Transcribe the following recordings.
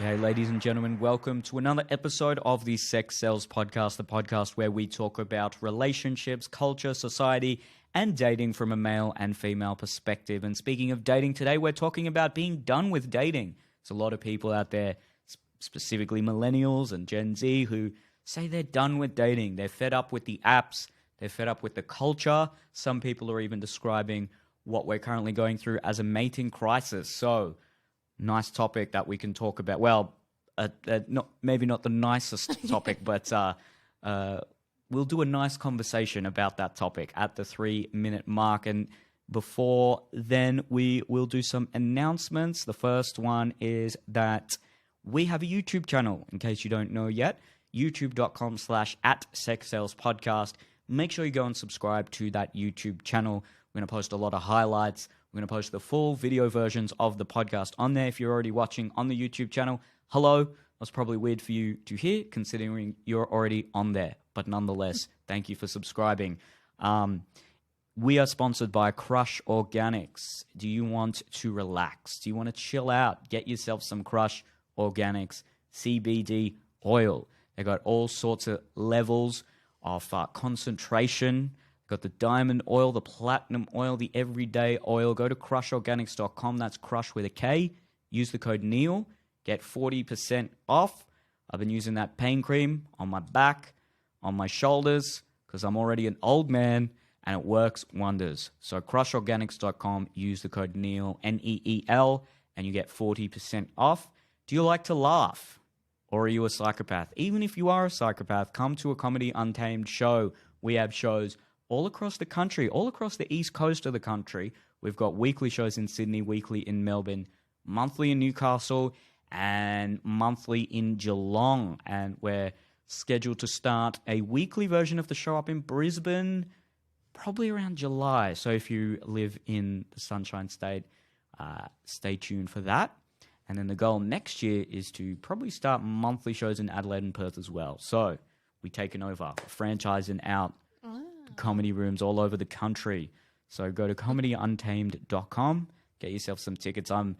G'day, ladies and gentlemen. Welcome to another episode of the Sex Sells Podcast, the podcast where we talk about relationships, culture, society, and dating from a male and female perspective. And speaking of dating, today we're talking about being done with dating. There's a lot of people out there, specifically millennials and Gen Z, who say they're done with dating. They're fed up with the apps. They're fed up with the culture. Some people are even describing what we're currently going through as a mating crisis. So, nice topic that we can talk about. Well, maybe not the nicest topic, but we'll do a nice conversation about that topic at the 3-minute mark. And before then, we will do some announcements. The first one is that we have a YouTube channel, in case you don't know yet, youtube.com/@sexsalespodcast. Make sure you go and subscribe to that YouTube channel. We're going to post a lot of highlights. We're going to post the full video versions of the podcast on there. If you're already watching on the YouTube channel, hello. That's probably weird for you to hear, considering you're already on there. But nonetheless, thank you for subscribing. We are sponsored by Crush Organics. Do you want to relax? Do you want to chill out? Get yourself some Crush Organics CBD oil. They got all sorts of levels of concentration. Got the diamond oil, the platinum oil, the everyday oil. Go to crushorganics.com. That's Crush with a K. Use the code Neil. Get 40% off. I've been using that pain cream on my back, on my shoulders, because I'm already an old man, and it works wonders. So crushorganics.com. Use the code Neil, N-E-E-L, and you get 40% off. Do you like to laugh? Or are you a psychopath? Even if you are a psychopath, come to a Comedy Untamed show. We have shows all across the country, all across the east coast of the country. We've got weekly shows in Sydney, weekly in Melbourne, monthly in Newcastle, and monthly in Geelong. And we're scheduled to start a weekly version of the show up in Brisbane, probably around July. So if you live in the Sunshine State, stay tuned for that. And then the goal next year is to probably start monthly shows in Adelaide and Perth as well. So we're taking over, franchising out comedy rooms all over the country. So go to comedyuntamed.com, get yourself some tickets. I'm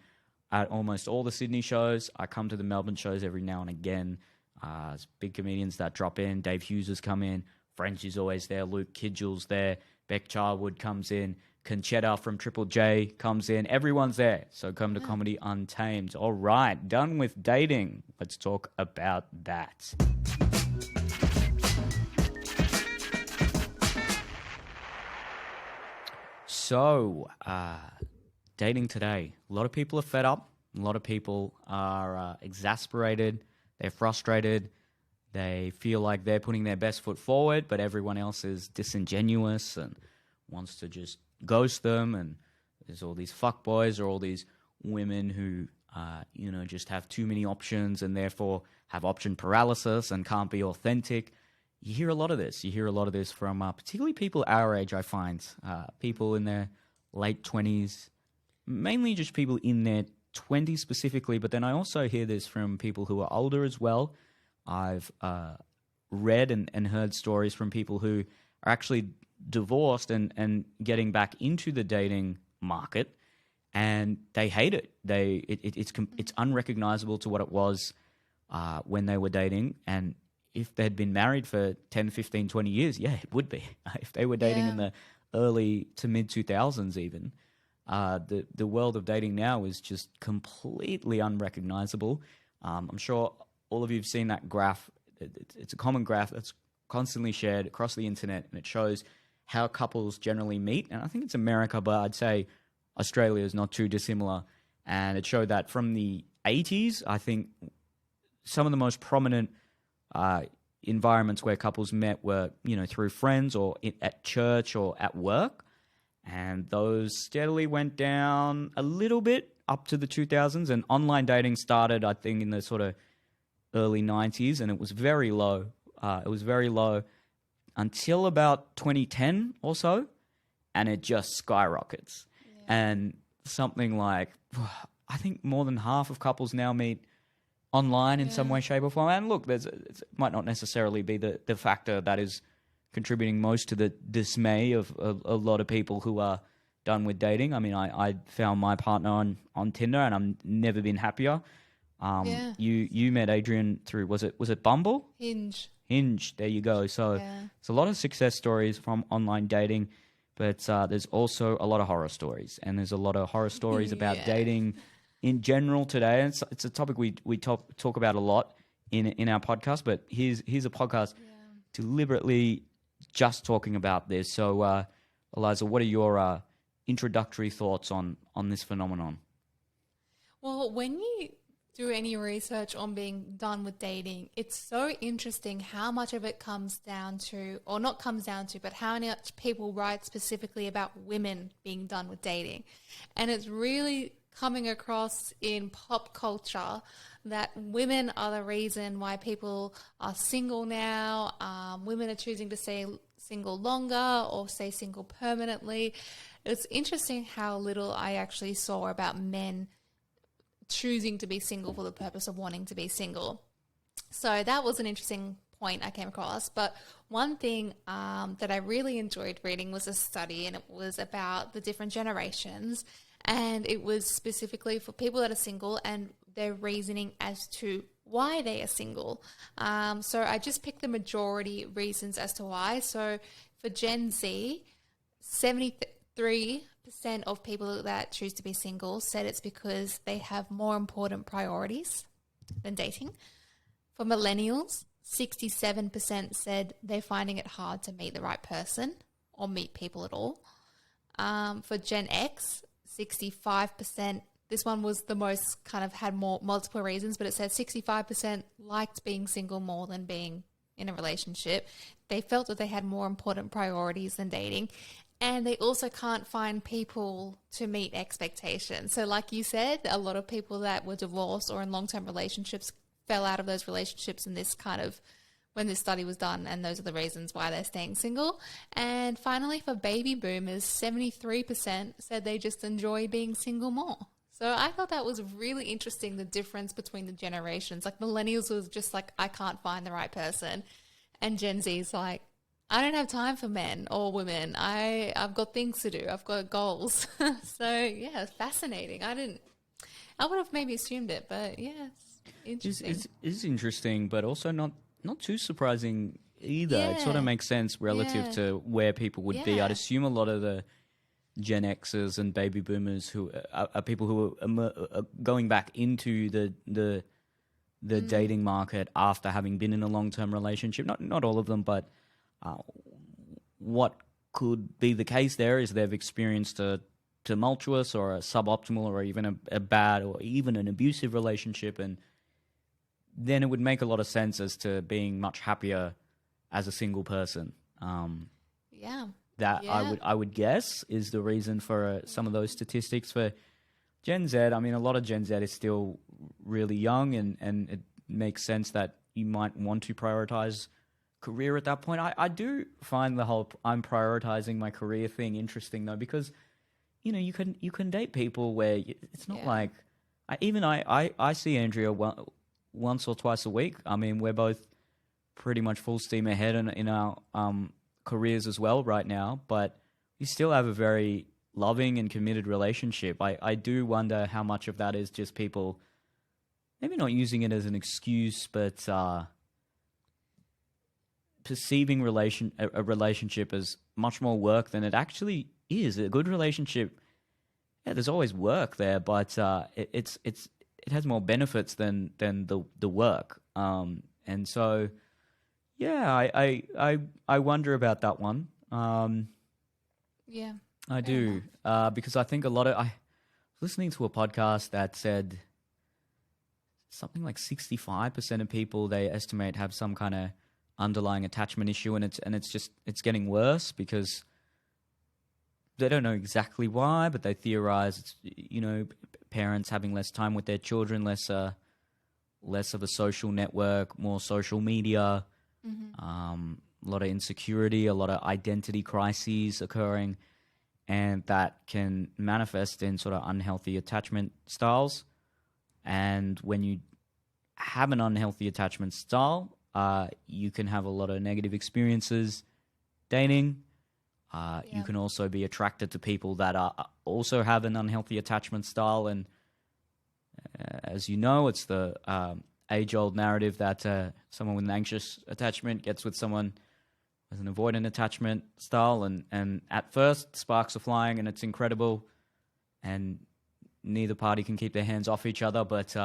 at almost all the Sydney shows. I come to the Melbourne shows every now and again. There's big comedians that drop in. Dave Hughes has come in. French is always there. Luke Kidgell's there. Beck Charwood comes in. Conchetta from Triple J comes in. Everyone's there. So come to Comedy Untamed. All right, done with dating. Let's talk about that. So, dating today. A lot of people are fed up. A lot of people are exasperated. They're frustrated. They feel like they're putting their best foot forward, but everyone else is disingenuous and wants to just ghost them. And there's all these fuckboys or all these women who, just have too many options and therefore have option paralysis and can't be authentic. You hear a lot of this. You hear a lot of this from particularly people our age, I find. People in their late 20s, mainly just people in their 20s specifically, but then I also hear this from people who are older as well. I've read and heard stories from people who are actually divorced and getting back into the dating market, and they hate it. It's unrecognizable to what it was when they were dating, and if they'd been married for 10, 15, 20 years, yeah, it would be. If they were dating in the early to mid-2000s even, the world of dating now is just completely unrecognizable. I'm sure all of you have seen that graph. It's a common graph that's constantly shared across the internet, and it shows how couples generally meet. And I think it's America, but I'd say Australia is not too dissimilar. And it showed that from the 80s, I think some of the most prominent environments where couples met were, through friends or at church or at work. And those steadily went down a little bit up to the 2000s. And online dating started, I think, in the sort of early 90s. And it was very low. It was very low until about 2010 or so. And it just skyrockets. Yeah. And something like, I think more than half of couples now meet online in some way, shape, or form. And look, it might not necessarily be the factor that is contributing most to the dismay of a lot of people who are done with dating. I mean, I found my partner on Tinder, and I've never been happier. Yeah. You met Adrian through, was it Bumble? Hinge. Hinge. There you go. So Yeah. it's a lot of success stories from online dating, but there's also a lot of horror stories, and there's a lot of horror stories about Yeah. dating in general today. And it's a topic we talk about a lot in our podcast. But here's a podcast Yeah. deliberately just talking about this. So, Eliza, what are your introductory thoughts on this phenomenon? Well, when you do any research on being done with dating, it's so interesting how much of it comes down to, or not comes down to, but how much people write specifically about women being done with dating. And it's really coming across in pop culture that women are the reason why people are single now. Women are choosing to stay single longer or stay single permanently. It's interesting how little I actually saw about men choosing to be single for the purpose of wanting to be single. So that was an interesting point I came across. But one thing that I really enjoyed reading was a study, and it was about the different generations. And it was specifically for people that are single and their reasoning as to why they are single. So I just picked the majority reasons as to why. So for Gen Z, 73% of people that choose to be single said it's because they have more important priorities than dating. For millennials, 67% said they're finding it hard to meet the right person or meet people at all. For Gen X, 65%, this one was the most kind of had more multiple reasons, but it said 65% liked being single more than being in a relationship. They felt that they had more important priorities than dating. And they also can't find people to meet expectations. So like you said, a lot of people that were divorced or in long-term relationships fell out of those relationships in this kind of, when this study was done, and those are the reasons why they're staying single. And finally, for baby boomers, 73% said they just enjoy being single more. So I thought that was really interesting, the difference between the generations. Like millennials was just like, I can't find the right person. And Gen Z is like, I don't have time for men or women. I've got things to do. I've got goals. So yeah, it's fascinating. I would have maybe assumed it, but yeah, it's interesting. It's interesting, but also not too surprising either. It sort of Yeah. makes sense relative Yeah. to where people would be. I'd Yeah. assume a lot of the Gen Xers and baby boomers who are people who are going back into the dating market after having been in a long term relationship. Not all of them, but what could be the case there is they've experienced a tumultuous or a suboptimal or even a bad or even an abusive relationship, and then it would make a lot of sense as to being much happier as a single person. Yeah. That Yeah. I would guess is the reason for some of those statistics. For Gen Z, I mean, a lot of Gen Z is still really young, and it makes sense that you might want to prioritize career at that point. I do find the whole I'm prioritizing my career thing interesting though, because you can date people where it's not Yeah. like I see Andrea once or twice a week. I mean, we're both pretty much full steam ahead in our careers as well right now, but we still have a very loving and committed relationship. I do wonder how much of that is just people maybe not using it as an excuse, but perceiving a relationship as much more work than it actually is. A good relationship, yeah, there's always work there, but it has more benefits than the work. And so yeah, I wonder about that one. Yeah. I Fair do enough. because I think a lot of I was listening to a podcast that said something like 65% of people they estimate have some kind of underlying attachment issue, and it's getting worse because they don't know exactly why, but they theorize it's parents having less time with their children, less of a social network, more social media, a lot of insecurity, a lot of identity crises occurring, and that can manifest in sort of unhealthy attachment styles. And when you have an unhealthy attachment style, you can have a lot of negative experiences dating. You Yeah. can also be attracted to people that also have an unhealthy attachment style, and as you know, it's the age-old narrative that someone with an anxious attachment gets with someone with an avoidant attachment style, and at first sparks are flying and it's incredible, and neither party can keep their hands off each other, but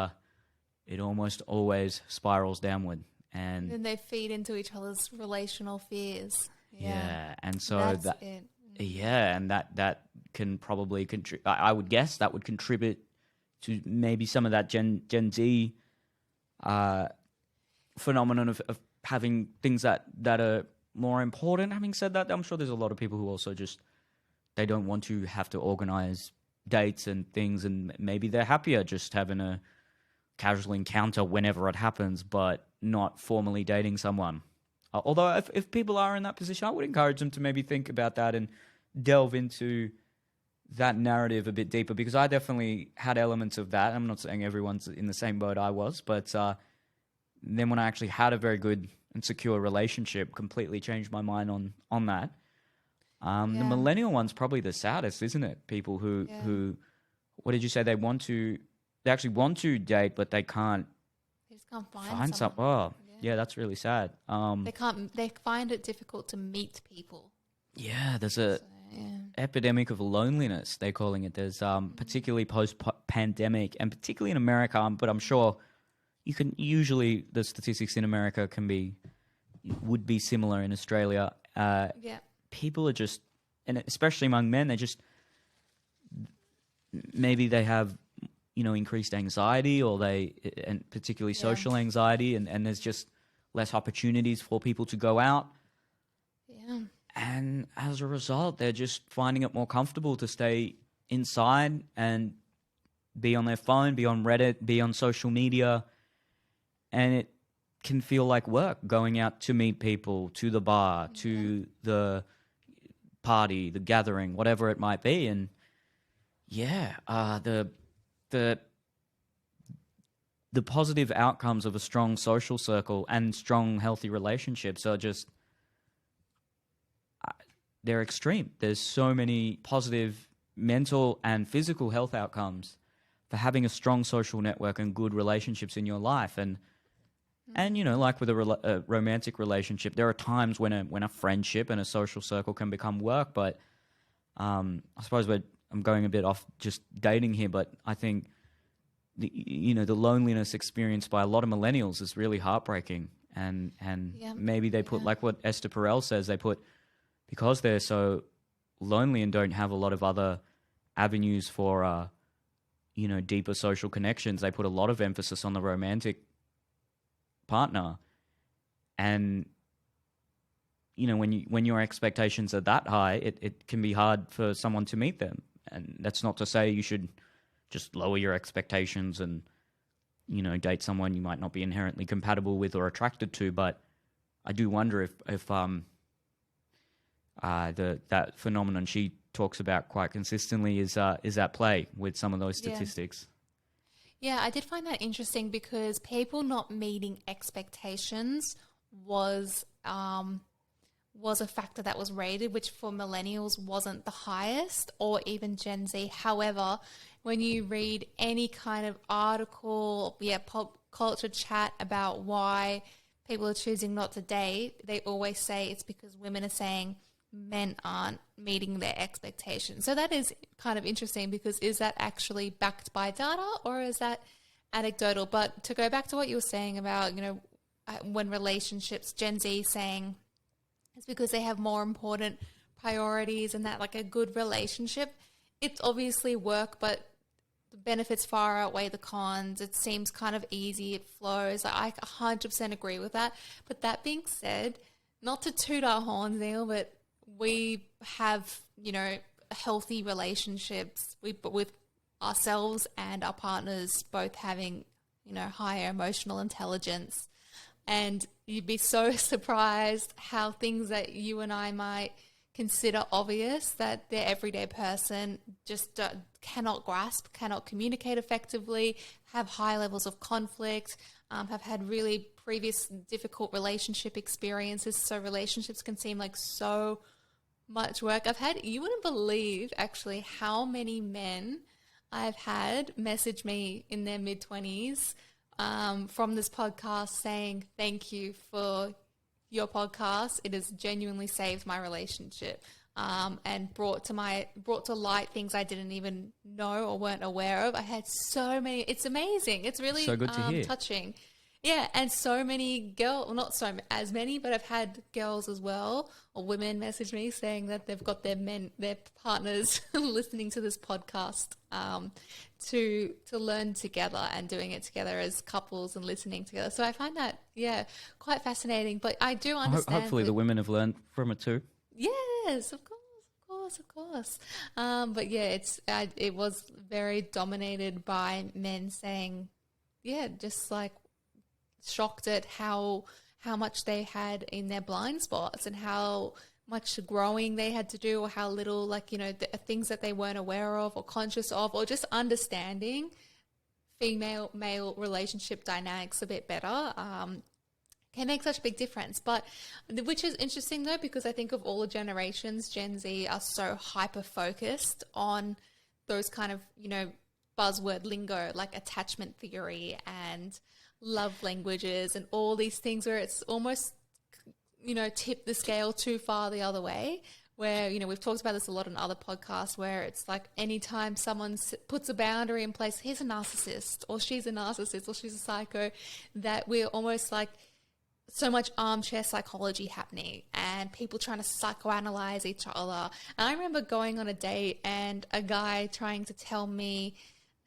it almost always spirals downward. And then they feed into each other's relational fears. yeah, and so That's that it. yeah, and that can probably contribute. I would guess that would contribute to maybe some of that Gen Z phenomenon of having things that are more important. Having said that, I'm sure there's a lot of people who also just they don't want to have to organize dates and things, and maybe they're happier just having a casual encounter whenever it happens, but not formally dating someone. Although if people are in that position, I would encourage them to maybe think about that and delve into that narrative a bit deeper, because I definitely had elements of that. I'm not saying everyone's in the same boat I was, but then when I actually had a very good and secure relationship, completely changed my mind on that. The millennial one's probably the saddest, isn't it? People who what did you say? They actually want to date, but they can't. They just can't find some. someone. Oh, yeah, that's really sad. They find it difficult to meet people. Yeah, there's a epidemic of loneliness, they're calling it. There's particularly post-pandemic, and particularly in America, but I'm sure you can usually the statistics in America would be similar in Australia. People are just, and especially among men, they just maybe they have increased anxiety, and particularly social anxiety, and there's just less opportunities for people to go out. Yeah. And as a result, they're just finding it more comfortable to stay inside and be on their phone, be on Reddit, be on social media. And it can feel like work, going out to meet people, to the bar, to the party, the gathering, whatever it might be. And the positive outcomes of a strong social circle and strong, healthy relationships are just, they're extreme. There's so many positive mental and physical health outcomes for having a strong social network and good relationships in your life. And like with a romantic relationship, there are times when a friendship and a social circle can become work. But I suppose I'm going a bit off just dating here, but I think the loneliness experienced by a lot of millennials is really heartbreaking. And maybe they put, like what Esther Perel says, because they're so lonely and don't have a lot of other avenues for, deeper social connections, they put a lot of emphasis on the romantic partner. And, when your expectations are that high, it can be hard for someone to meet them. And that's not to say you should just lower your expectations and, date someone you might not be inherently compatible with or attracted to. But I do wonder if that phenomenon she talks about quite consistently is at play with some of those statistics. Yeah, I did find that interesting because people not meeting expectations was a factor that was rated, which for millennials wasn't the highest, or even Gen Z. However, when you read any kind of article, pop culture chat about why people are choosing not to date, they always say it's because women are saying men aren't meeting their expectations. So that is kind of interesting, because is that actually backed by data or is that anecdotal? But to go back to what you were saying about, when relationships, Gen Z saying it's because they have more important priorities and that like a good relationship, it's obviously work, but the benefits far outweigh the cons. It seems kind of easy. It flows. I 100% agree with that. But that being said, not to toot our horns, Neil, but we have, healthy relationships with ourselves and our partners both having, higher emotional intelligence. And you'd be so surprised how things that you and I might consider obvious that the everyday person just cannot grasp, cannot communicate effectively, have high levels of conflict, have had really previous difficult relationship experiences. So relationships can seem like so much work. You wouldn't believe actually how many men I've had message me in their mid-20s from this podcast saying, thank you for your podcast. It has genuinely saved my relationship and brought to light things I didn't even know or weren't aware of. I had so many. It's amazing. It's really So good to hear. touching. Yeah, and so many girls, well, not so as many, but I've had girls as well, or women message me saying that they've got their partners listening to this podcast to learn together and doing it together as couples and listening together. So I find that, quite fascinating. But I do understand. Hopefully the women have learned from it too. Yes, of course. But yeah, it was very dominated by men saying, just like, shocked at how much they had in their blind spots and how much growing they had to do, or how little, like, the things that they weren't aware of or conscious of, or just understanding female-male relationship dynamics a bit better can make such a big difference. But which is interesting though, because I think of all the generations, Gen Z are so hyper-focused on those kind of, buzzword lingo like attachment theory and love languages and all these things, where it's almost, tipped the scale too far the other way, where, we've talked about this a lot in other podcasts, where it's like anytime someone puts a boundary in place, he's a narcissist or she's a narcissist or she's a psycho, that we're almost like so much armchair psychology happening and people trying to psychoanalyze each other. And I remember going on a date and a guy trying to tell me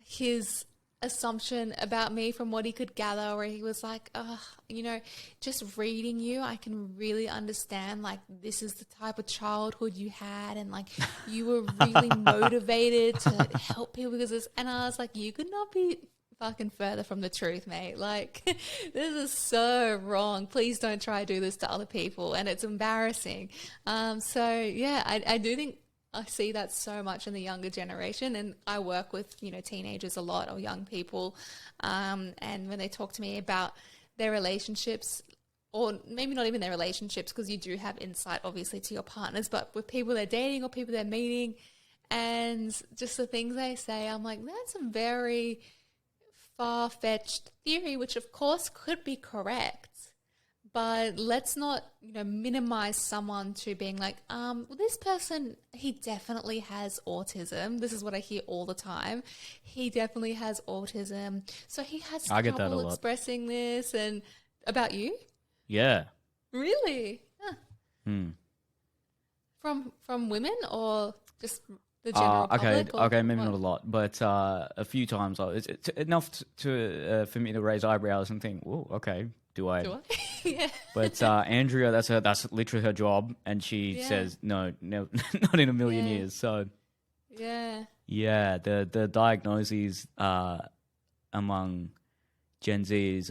his assumption about me from what he could gather, where he was like, just reading you, I can really understand, like, this is the type of childhood you had, and like you were really motivated to help people because this. And I was like, you could not be fucking further from the truth, mate. Like, this is so wrong. Please don't try to do this to other people, and it's embarrassing. I do think I see that so much in the younger generation, and I work with, teenagers a lot, or young people. And when they talk to me about their relationships, or maybe not even their relationships, because you do have insight obviously to your partners, but with people they're dating or people they're meeting, and just the things they say, I'm like, that's a very far-fetched theory, which of course could be correct. But let's not, minimize someone to being like, this person, he definitely has autism. This is what I hear all the time. He definitely has autism. So he has I get that a trouble lot. expressing this. And about you? Yeah. Really? Huh. From women, or just the general public? Okay, maybe not a lot, but a few times it's enough to for me to raise eyebrows and think, "Whoa, okay, do I?" Yeah. But Andrea, that's literally her job, and she says, no, not in a million years. So yeah, the diagnoses among Gen Z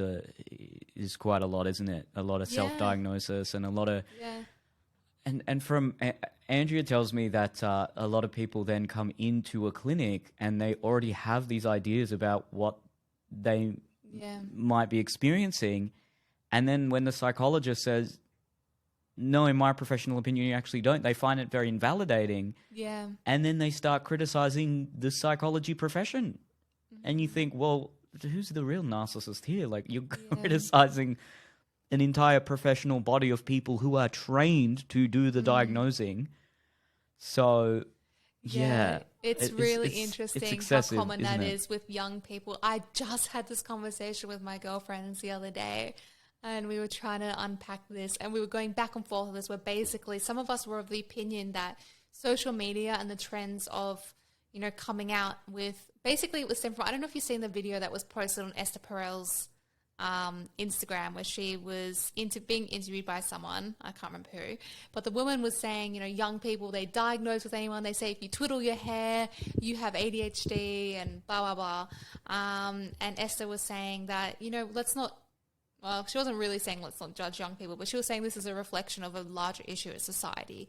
is quite a lot, isn't it? A lot of self-diagnosis and a lot of and from Andrea tells me that a lot of people then come into a clinic and they already have these ideas about what they might be experiencing. And then when the psychologist says, no, in my professional opinion, you actually don't, they find it very invalidating. Yeah. And then they start criticizing the psychology profession. Mm-hmm. And you think, well, who's the real narcissist here? Like, you're criticizing an entire professional body of people who are trained to do the diagnosing. So, it's really interesting how common that is with young people. I just had this conversation with my girlfriends the other day, and we were trying to unpack this, and we were going back and forth with this, where basically some of us were of the opinion that social media and the trends of, coming out with, basically it was stemmed from, I don't know if you've seen the video that was posted on Esther Perel's Instagram, where she was being interviewed by someone, I can't remember who, but the woman was saying, young people, they diagnose with anyone, they say if you twiddle your hair, you have ADHD and blah, blah, blah. And Esther was saying that, let's not, well, she wasn't really saying let's not judge young people, but she was saying this is a reflection of a larger issue in society.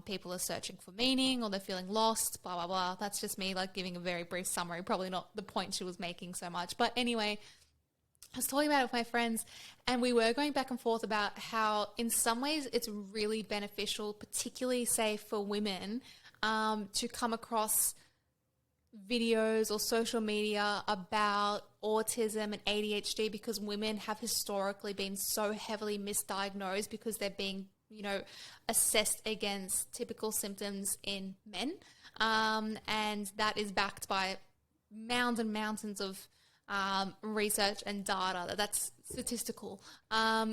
People are searching for meaning, or they're feeling lost, blah, blah, blah. That's just me, like, giving a very brief summary, probably not the point she was making so much. But anyway, I was talking about it with my friends, and we were going back and forth about how in some ways it's really beneficial, particularly, say, for women, to come across videos or social media about autism and ADHD because women have historically been so heavily misdiagnosed because they're being, assessed against typical symptoms in men. And that is backed by mounds and mountains of research and data that's statistical.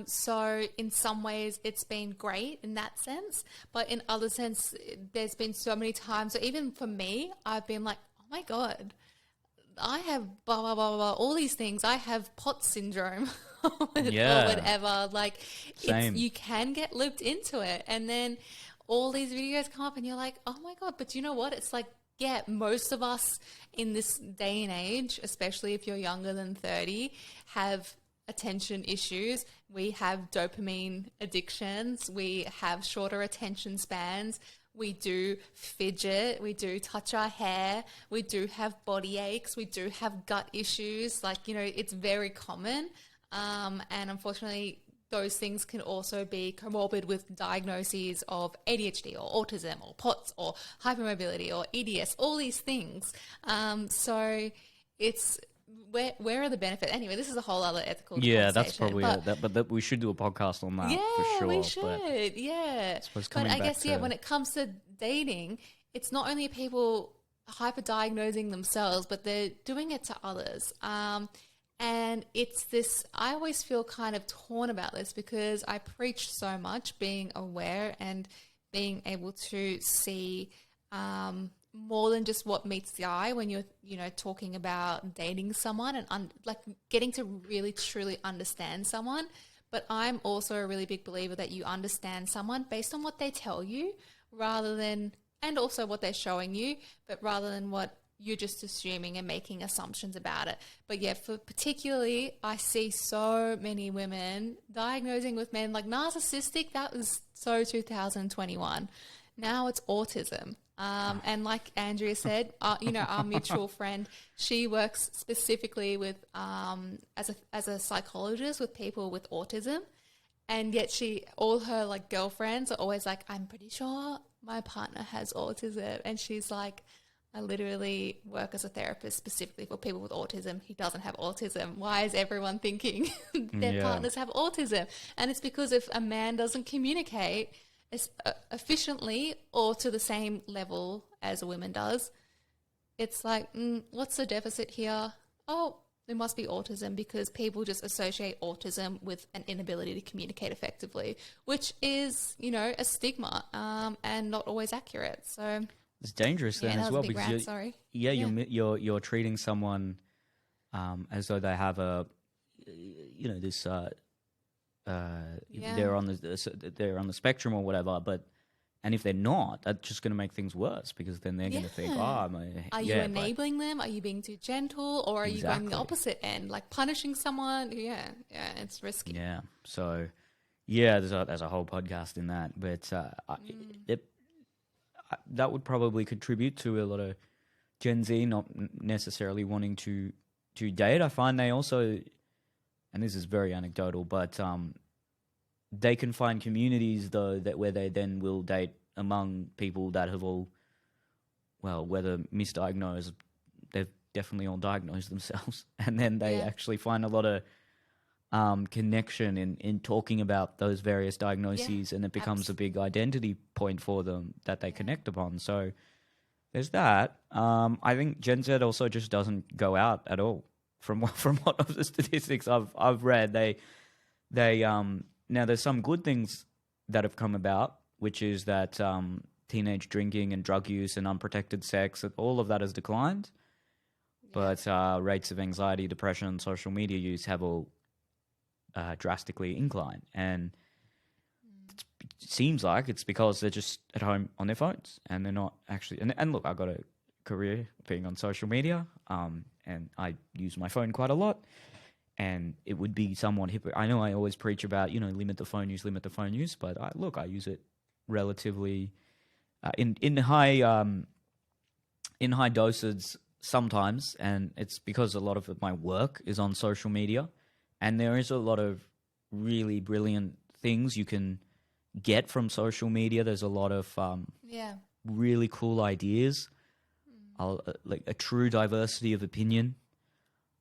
So in some ways it's been great in that sense, but in other sense, there's been so many times, so even for me, I've been like, oh my God, I have blah, blah, blah, blah, all these things. I have POTS syndrome or whatever. Like, you can get looped into it. And then all these videos come up and you're like, oh my God, but you know what? It's like, yeah, most of us in this day and age, especially if you're younger than 30, have attention issues. We have dopamine addictions. We have shorter attention spans. We do fidget. We do touch our hair. We do have body aches. We do have gut issues. Like, it's very common. And unfortunately, those things can also be comorbid with diagnoses of ADHD or autism or POTS or hypermobility or EDS, all these things. So it's where are the benefits? Anyway, this is a whole other ethical conversation. That's probably but we should do a podcast on that for sure. We should. But I guess, when it comes to dating, it's not only people hyper-diagnosing themselves, but they're doing it to others. And it's this, I always feel kind of torn about this because I preach so much being aware and being able to see more than just what meets the eye when you're, talking about dating someone and like getting to really truly understand someone. But I'm also a really big believer that you understand someone based on what they tell you rather than, and also what they're showing you, but rather than what you're just assuming and making assumptions about it. But yeah, for particularly, I see so many women diagnosing with men like narcissistic. That was so 2021. Now it's autism. And like Andrea said, our mutual friend, she works specifically with as a psychologist with people with autism, and yet all her like girlfriends are always like, I'm pretty sure my partner has autism, and she's like, I literally work as a therapist specifically for people with autism. He doesn't have autism. Why is everyone thinking their partners have autism? And it's because if a man doesn't communicate efficiently or to the same level as a woman does, it's like, what's the deficit here? Oh, there must be autism, because people just associate autism with an inability to communicate effectively, which is, a stigma and not always accurate. So it's dangerous then as well, because you're treating someone as though they have a, this they're on the spectrum or whatever, and if they're not, that's just going to make things worse, because then they're going to think, are you enabling them? Are you being too gentle, or are you going the opposite end, like punishing someone? Yeah, it's risky. Yeah, so there's a whole podcast in that, but that would probably contribute to a lot of Gen Z not necessarily wanting to date. I find they also, and this is very anecdotal, but they can find communities though where they then will date among people that have all, whether misdiagnosed, they've definitely all diagnosed themselves, and then they actually find a lot of connection in talking about those various diagnoses, and it becomes a big identity point for them that they connect upon. So there's that. I think Gen Z also just doesn't go out at all. From what of the statistics I've read, they now there's some good things that have come about, which is that teenage drinking and drug use and unprotected sex, all of that has declined, but rates of anxiety, depression, social media use have all drastically inclined, and it seems like it's because they're just at home on their phones and they're not actually. And look, I got a career being on social media, and I use my phone quite a lot, and it would be somewhat I know I always preach about limit the phone use, but I use it relatively in high doses sometimes, and it's because a lot of my work is on social media. And there is a lot of really brilliant things you can get from social media. There's a lot of really cool ideas. like a true diversity of opinion,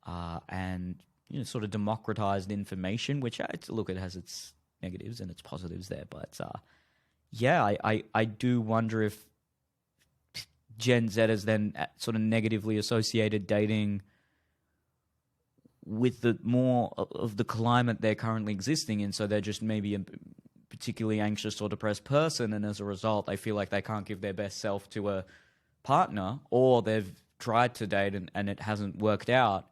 and sort of democratized information. Which it has its negatives and its positives there, but yeah, I do wonder if Gen Z has then sort of negatively associated dating with the more of the climate they're currently existing in. So they're just maybe a particularly anxious or depressed person, and as a result, they feel like they can't give their best self to a partner, or they've tried to date and it hasn't worked out,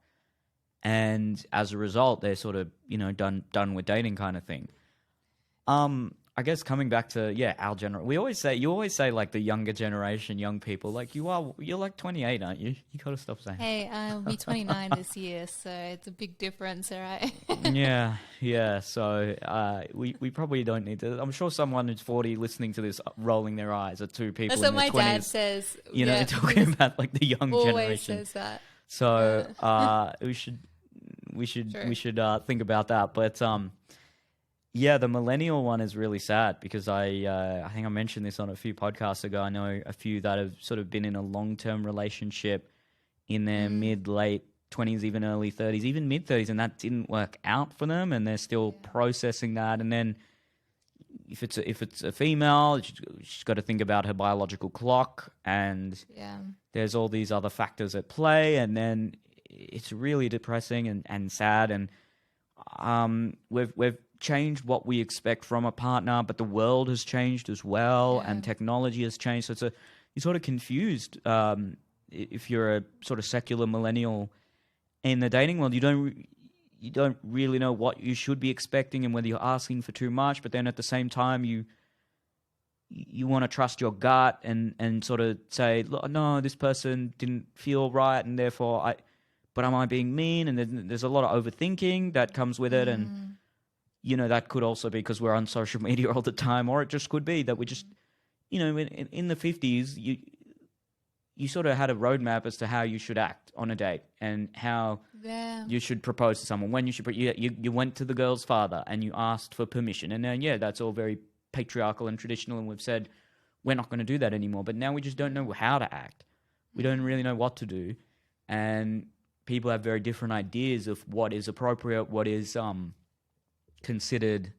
and as a result, they're sort of done with dating kind of thing. I guess coming back to our generation, you always say like the younger generation, young people, like you're like 28, aren't you? You got to stop saying. Hey, I'll be 29 this year, so it's a big difference, all right? yeah. So we probably don't need to. I'm sure someone who's 40 listening to this, rolling their eyes at two people. That's in what their my 20s, dad says. Talking about like the young always generation. says that. So we should think about that, but yeah, the millennial one is really sad because I think I mentioned this on a few podcasts ago. I know a few that have sort of been in a long-term relationship in their mid-late 20s, even early 30s, even mid-30s, and that didn't work out for them, and they're still processing that. And then if it's a female, she's got to think about her biological clock, and there's all these other factors at play, and then it's really depressing and sad. And we've changed what we expect from a partner, but the world has changed as well, and technology has changed. So you're sort of confused if you're a sort of secular millennial in the dating world. You don't really know what you should be expecting and whether you're asking for too much. But then at the same time, you want to trust your gut and sort of say, no, this person didn't feel right, and therefore but am I being mean? And then there's a lot of overthinking that comes with it, and that could also be because we're on social media all the time, or it just could be that we just, in the 50s, you sort of had a roadmap as to how you should act on a date and how you should propose to someone, when you should. You went to the girl's father and you asked for permission, and then that's all very patriarchal and traditional, and we've said we're not going to do that anymore. But now we just don't know how to act. We don't really know what to do, and people have very different ideas of what is appropriate, what is considered,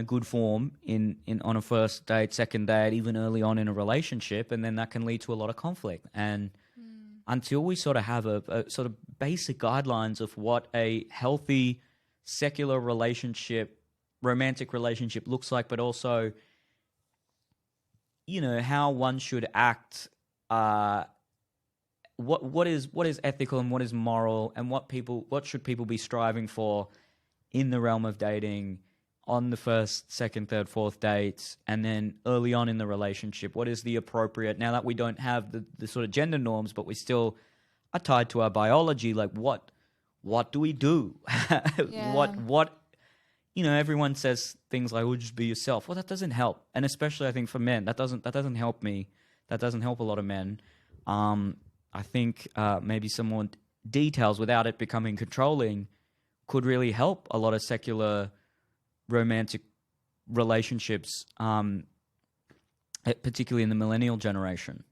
good form in on a first date, second date, even early on in a relationship, and then that can lead to a lot of conflict. And until we sort of have a sort of basic guidelines of what a healthy secular relationship, romantic relationship looks like, but also, how one should act, what is ethical and what is moral, and what should people be striving for in the realm of dating on the first, second, third, fourth dates, and then early on in the relationship. What is the appropriate, now that we don't have the sort of gender norms, but we still are tied to our biology, like what do we do? What everyone says things like, "Oh, just be yourself." Well, that doesn't help. And especially I think for men, that doesn't help me. That doesn't help a lot of men. I think maybe some more details without it becoming controlling could really help a lot of secular romantic relationships, particularly in the millennial generation.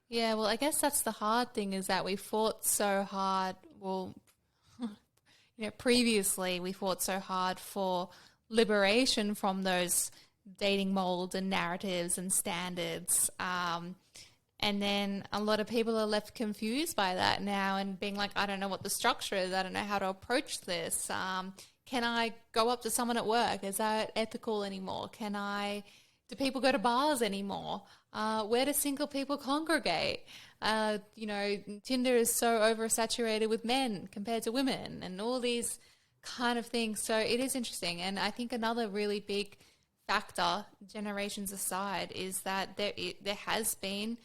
Yeah, well, I guess that's the hard thing, is that we fought so hard. Well, previously we fought so hard for liberation from those dating molds and narratives and standards. And then a lot of people are left confused by that now and being like, I don't know what the structure is. I don't know how to approach this. Can I go up to someone at work? Is that ethical anymore? Do people go to bars anymore? Where do single people congregate? Tinder is so oversaturated with men compared to women, and all these kind of things. So it is interesting. And I think another really big factor, generations aside, is that there has been,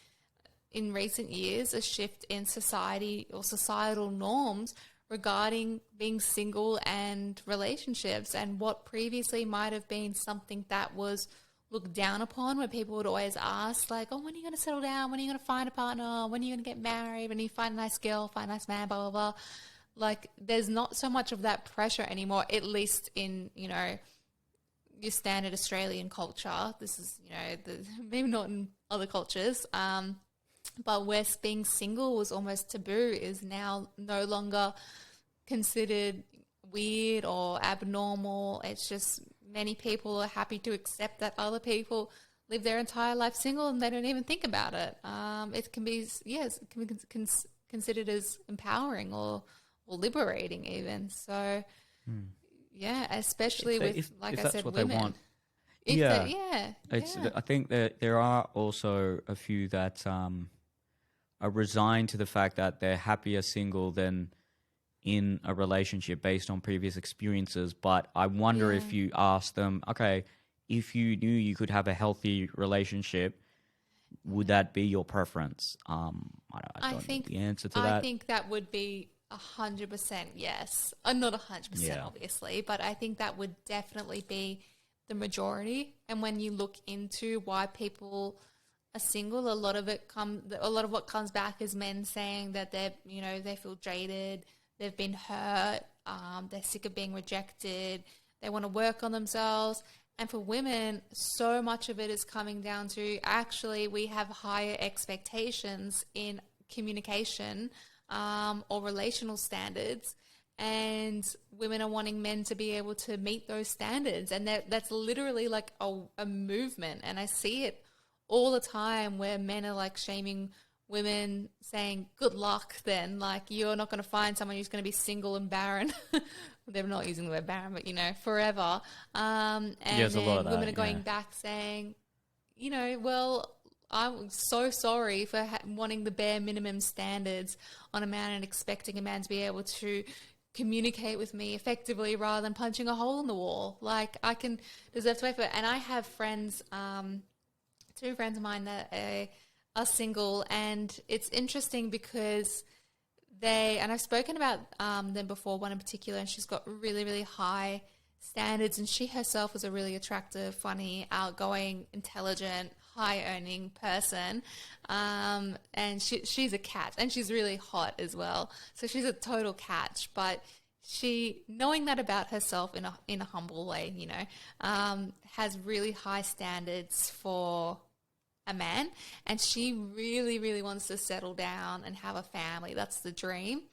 in recent years, a shift in society or societal norms regarding being single and relationships, and what previously might have been something that was looked down upon, where people would always ask, like, oh, when are you going to settle down? When are you going to find a partner? When are you going to get married? When you find a nice girl, find a nice man, blah, blah, blah. Like, there's not so much of that pressure anymore, at least in, your standard Australian culture. This is, maybe not in other cultures. but where being single was almost taboo is now no longer considered weird or abnormal. It's just many people are happy to accept that other people live their entire life single and they don't even think about it. It can be, yes, it can be considered as empowering or liberating even. So, yeah, especially with, like if I that's said, what women. they want. If Yeah, they, yeah, it's. yeah. I think that there are also a few that are resigned to the fact that they're happier single than in a relationship based on previous experiences. But I wonder Yeah. if you ask them, okay, if you knew you could have a healthy relationship, would that be your preference? I I don't know think the answer to I that. think that would be 100% yes. Not 100% Yeah. obviously, but I think that would definitely be the majority. And when you look into why people are single, a lot of what comes back is men saying that they feel jaded, they've been hurt, they're sick of being rejected, they want to work on themselves. And for women, so much of it is coming down to actually we have higher expectations in communication or relational standards. And women are wanting men to be able to meet those standards. And that's literally like a movement. And I see it all the time where men are like shaming women, saying, good luck then. Like, you're not going to find someone who's going to be single and barren. They're not using the word barren, but, forever. And There's a lot then of women that, are going yeah. back saying, well, I'm so sorry for wanting the bare minimum standards on a man and expecting a man to be able to communicate with me effectively rather than punching a hole in the wall. Like, I can deserve to wait for it. And I have friends, two friends of mine that are single, and it's interesting because and I've spoken about them before, one in particular, and she's got really, really high standards, and she herself is a really attractive, funny, outgoing, intelligent, high-earning person, and she's a catch, and she's really hot as well, so she's a total catch, but she, knowing that about herself in a humble way, has really high standards for a man, and she really, really wants to settle down and have a family. That's the dream.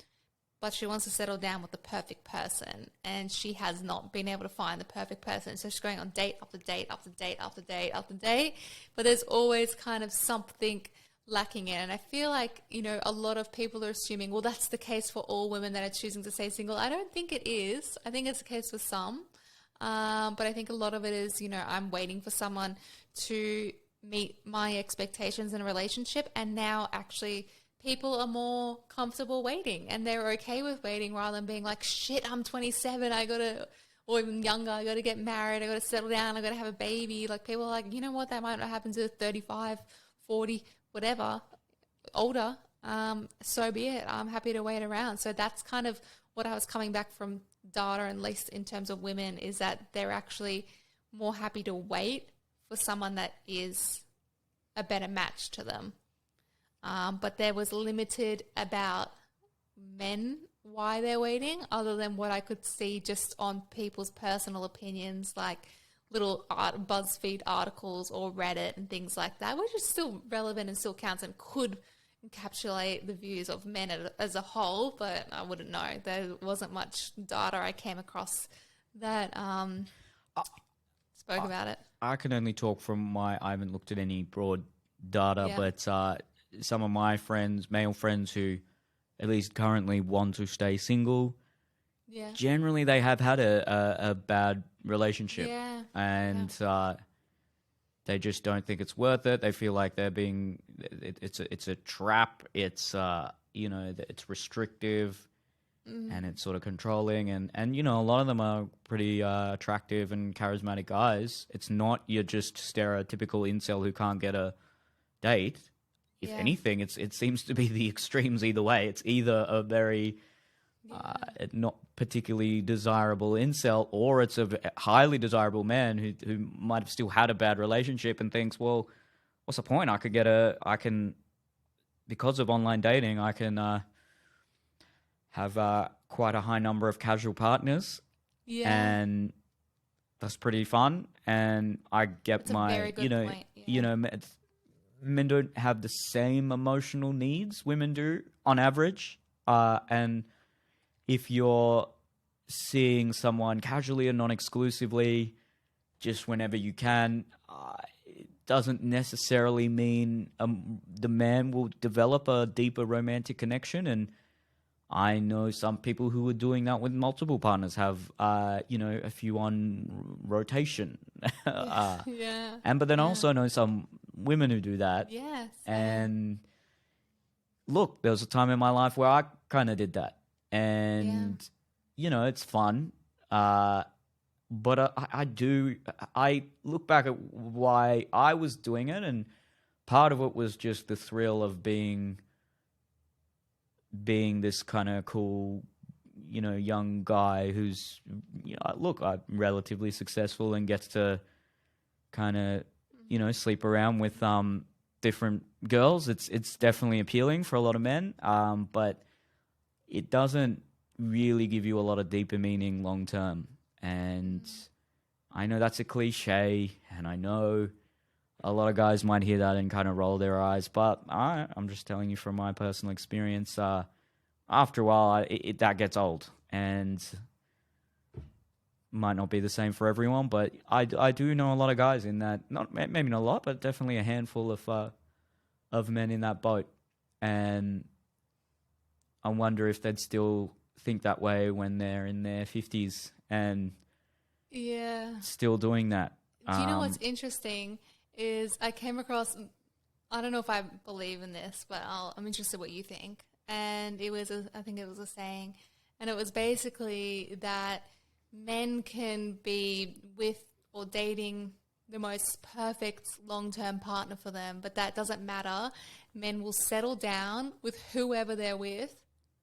But she wants to settle down with the perfect person, and she has not been able to find the perfect person. So she's going on date after date after date after date after date, but there's always kind of something lacking in. And I feel like, a lot of people are assuming, well, that's the case for all women that are choosing to stay single. I don't think it is. I think it's the case for some. But I think a lot of it is, I'm waiting for someone to meet my expectations in a relationship, and now actually people are more comfortable waiting, and they're okay with waiting rather than being like, shit, I'm 27, or even younger, I gotta get married, I gotta settle down, I gotta have a baby. Like, people are like, you know what, that might not happen to 35, 40, whatever, older, so be it. I'm happy to wait around. So that's kind of what I was coming back from data, at least in terms of women, is that they're actually more happy to wait for someone that is a better match to them. But there was limited about men, why they're waiting, other than what I could see just on people's personal opinions, like little BuzzFeed articles or Reddit and things like that, which is still relevant and still counts and could encapsulate the views of men as a whole, but I wouldn't know. There wasn't much data I came across that spoke about it. I can only talk from I haven't looked at any broad data, Yeah. but some of my friends, male friends who at least currently want to stay single, Yeah. generally they have had a bad relationship. Yeah. And they just don't think it's worth it. They feel like they're being, it's a trap. It's, it's restrictive. And it's sort of controlling, and a lot of them are pretty attractive and charismatic guys. It's not your just stereotypical incel who can't get a date. If Yeah. anything, it seems to be the extremes either way. It's either a very not particularly desirable incel, or it's a highly desirable man who might have still had a bad relationship and thinks, well, what's the point? Because of online dating, I can have quite a high number of casual partners, Yeah. and that's pretty fun. And I get That's a very good point. Yeah. men don't have the same emotional needs women do on average. And if you're seeing someone casually and non-exclusively, just whenever you can, it doesn't necessarily mean the man will develop a deeper romantic connection. And I know some people who are doing that with multiple partners, have a few on rotation. Yeah. And but then I Yeah. also know some women who do that. Yes. And look, there was a time in my life where I kind of did that, and it's fun. But I look back at why I was doing it, and part of it was just the thrill of being this kind of cool, young guy who's, look, I'm relatively successful and gets to kind of, sleep around with different girls. It's definitely appealing for a lot of men, but it doesn't really give you a lot of deeper meaning long term. And I know that's a cliche, and I know a lot of guys might hear that and kind of roll their eyes, but I'm just telling you from my personal experience. After a while, that gets old, and might not be the same for everyone. But I do know a lot of guys in that, maybe not a lot, but definitely a handful of men in that boat, and I wonder if they'd still think that way when they're in their 50s and still doing that. Do you know what's interesting is I came across, I don't know if I believe in this, but I'm interested what you think. And I think it was a saying, and it was basically that men can be with or dating the most perfect long-term partner for them, but that doesn't matter. Men will settle down with whoever they're with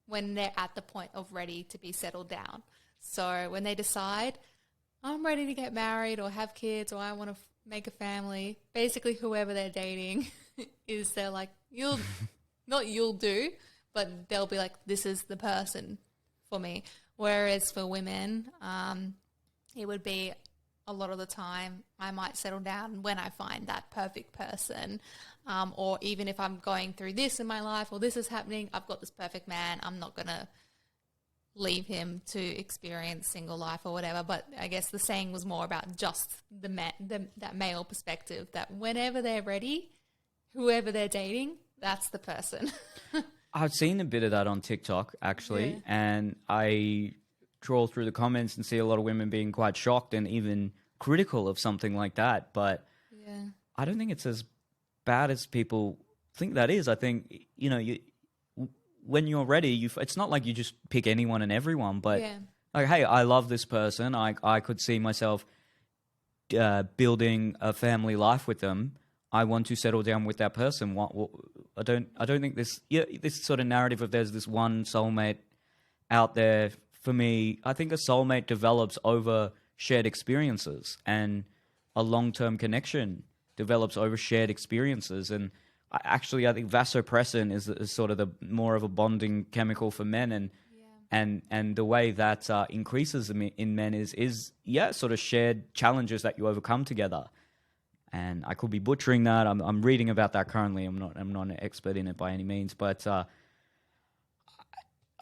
when they're at the point of ready to be settled down. So when they decide, I'm ready to get married or have kids or I want to make a family, basically whoever they're dating they're like, you'll do, but they'll be like, this is the person for me. Whereas for women, it would be a lot of the time I might settle down when I find that perfect person. Or even if I'm going through this in my life or this is happening, I've got this perfect man. I'm not going to leave him to experience single life or whatever. But I guess the saying was more about just that male perspective, that whenever they're ready, whoever they're dating, that's the person. I've seen a bit of that on TikTok, actually, and I trawl through the comments and see a lot of women being quite shocked and even critical of something like that. But I don't think it's as bad as people think that is. I think, when you're ready, it's not like you just pick anyone and everyone, but like, hey, I love this person. I could see myself building a family life with them. I want to settle down with that person. I don't think this sort of narrative of there's this one soulmate out there. For me, I think a soulmate develops over shared experiences, and a long-term connection develops over shared experiences. And I think vasopressin is sort of the more of a bonding chemical for men, and the way that increases in men is sort of shared challenges that you overcome together. And I could be butchering that. I'm reading about that currently. I'm not an expert in it by any means, but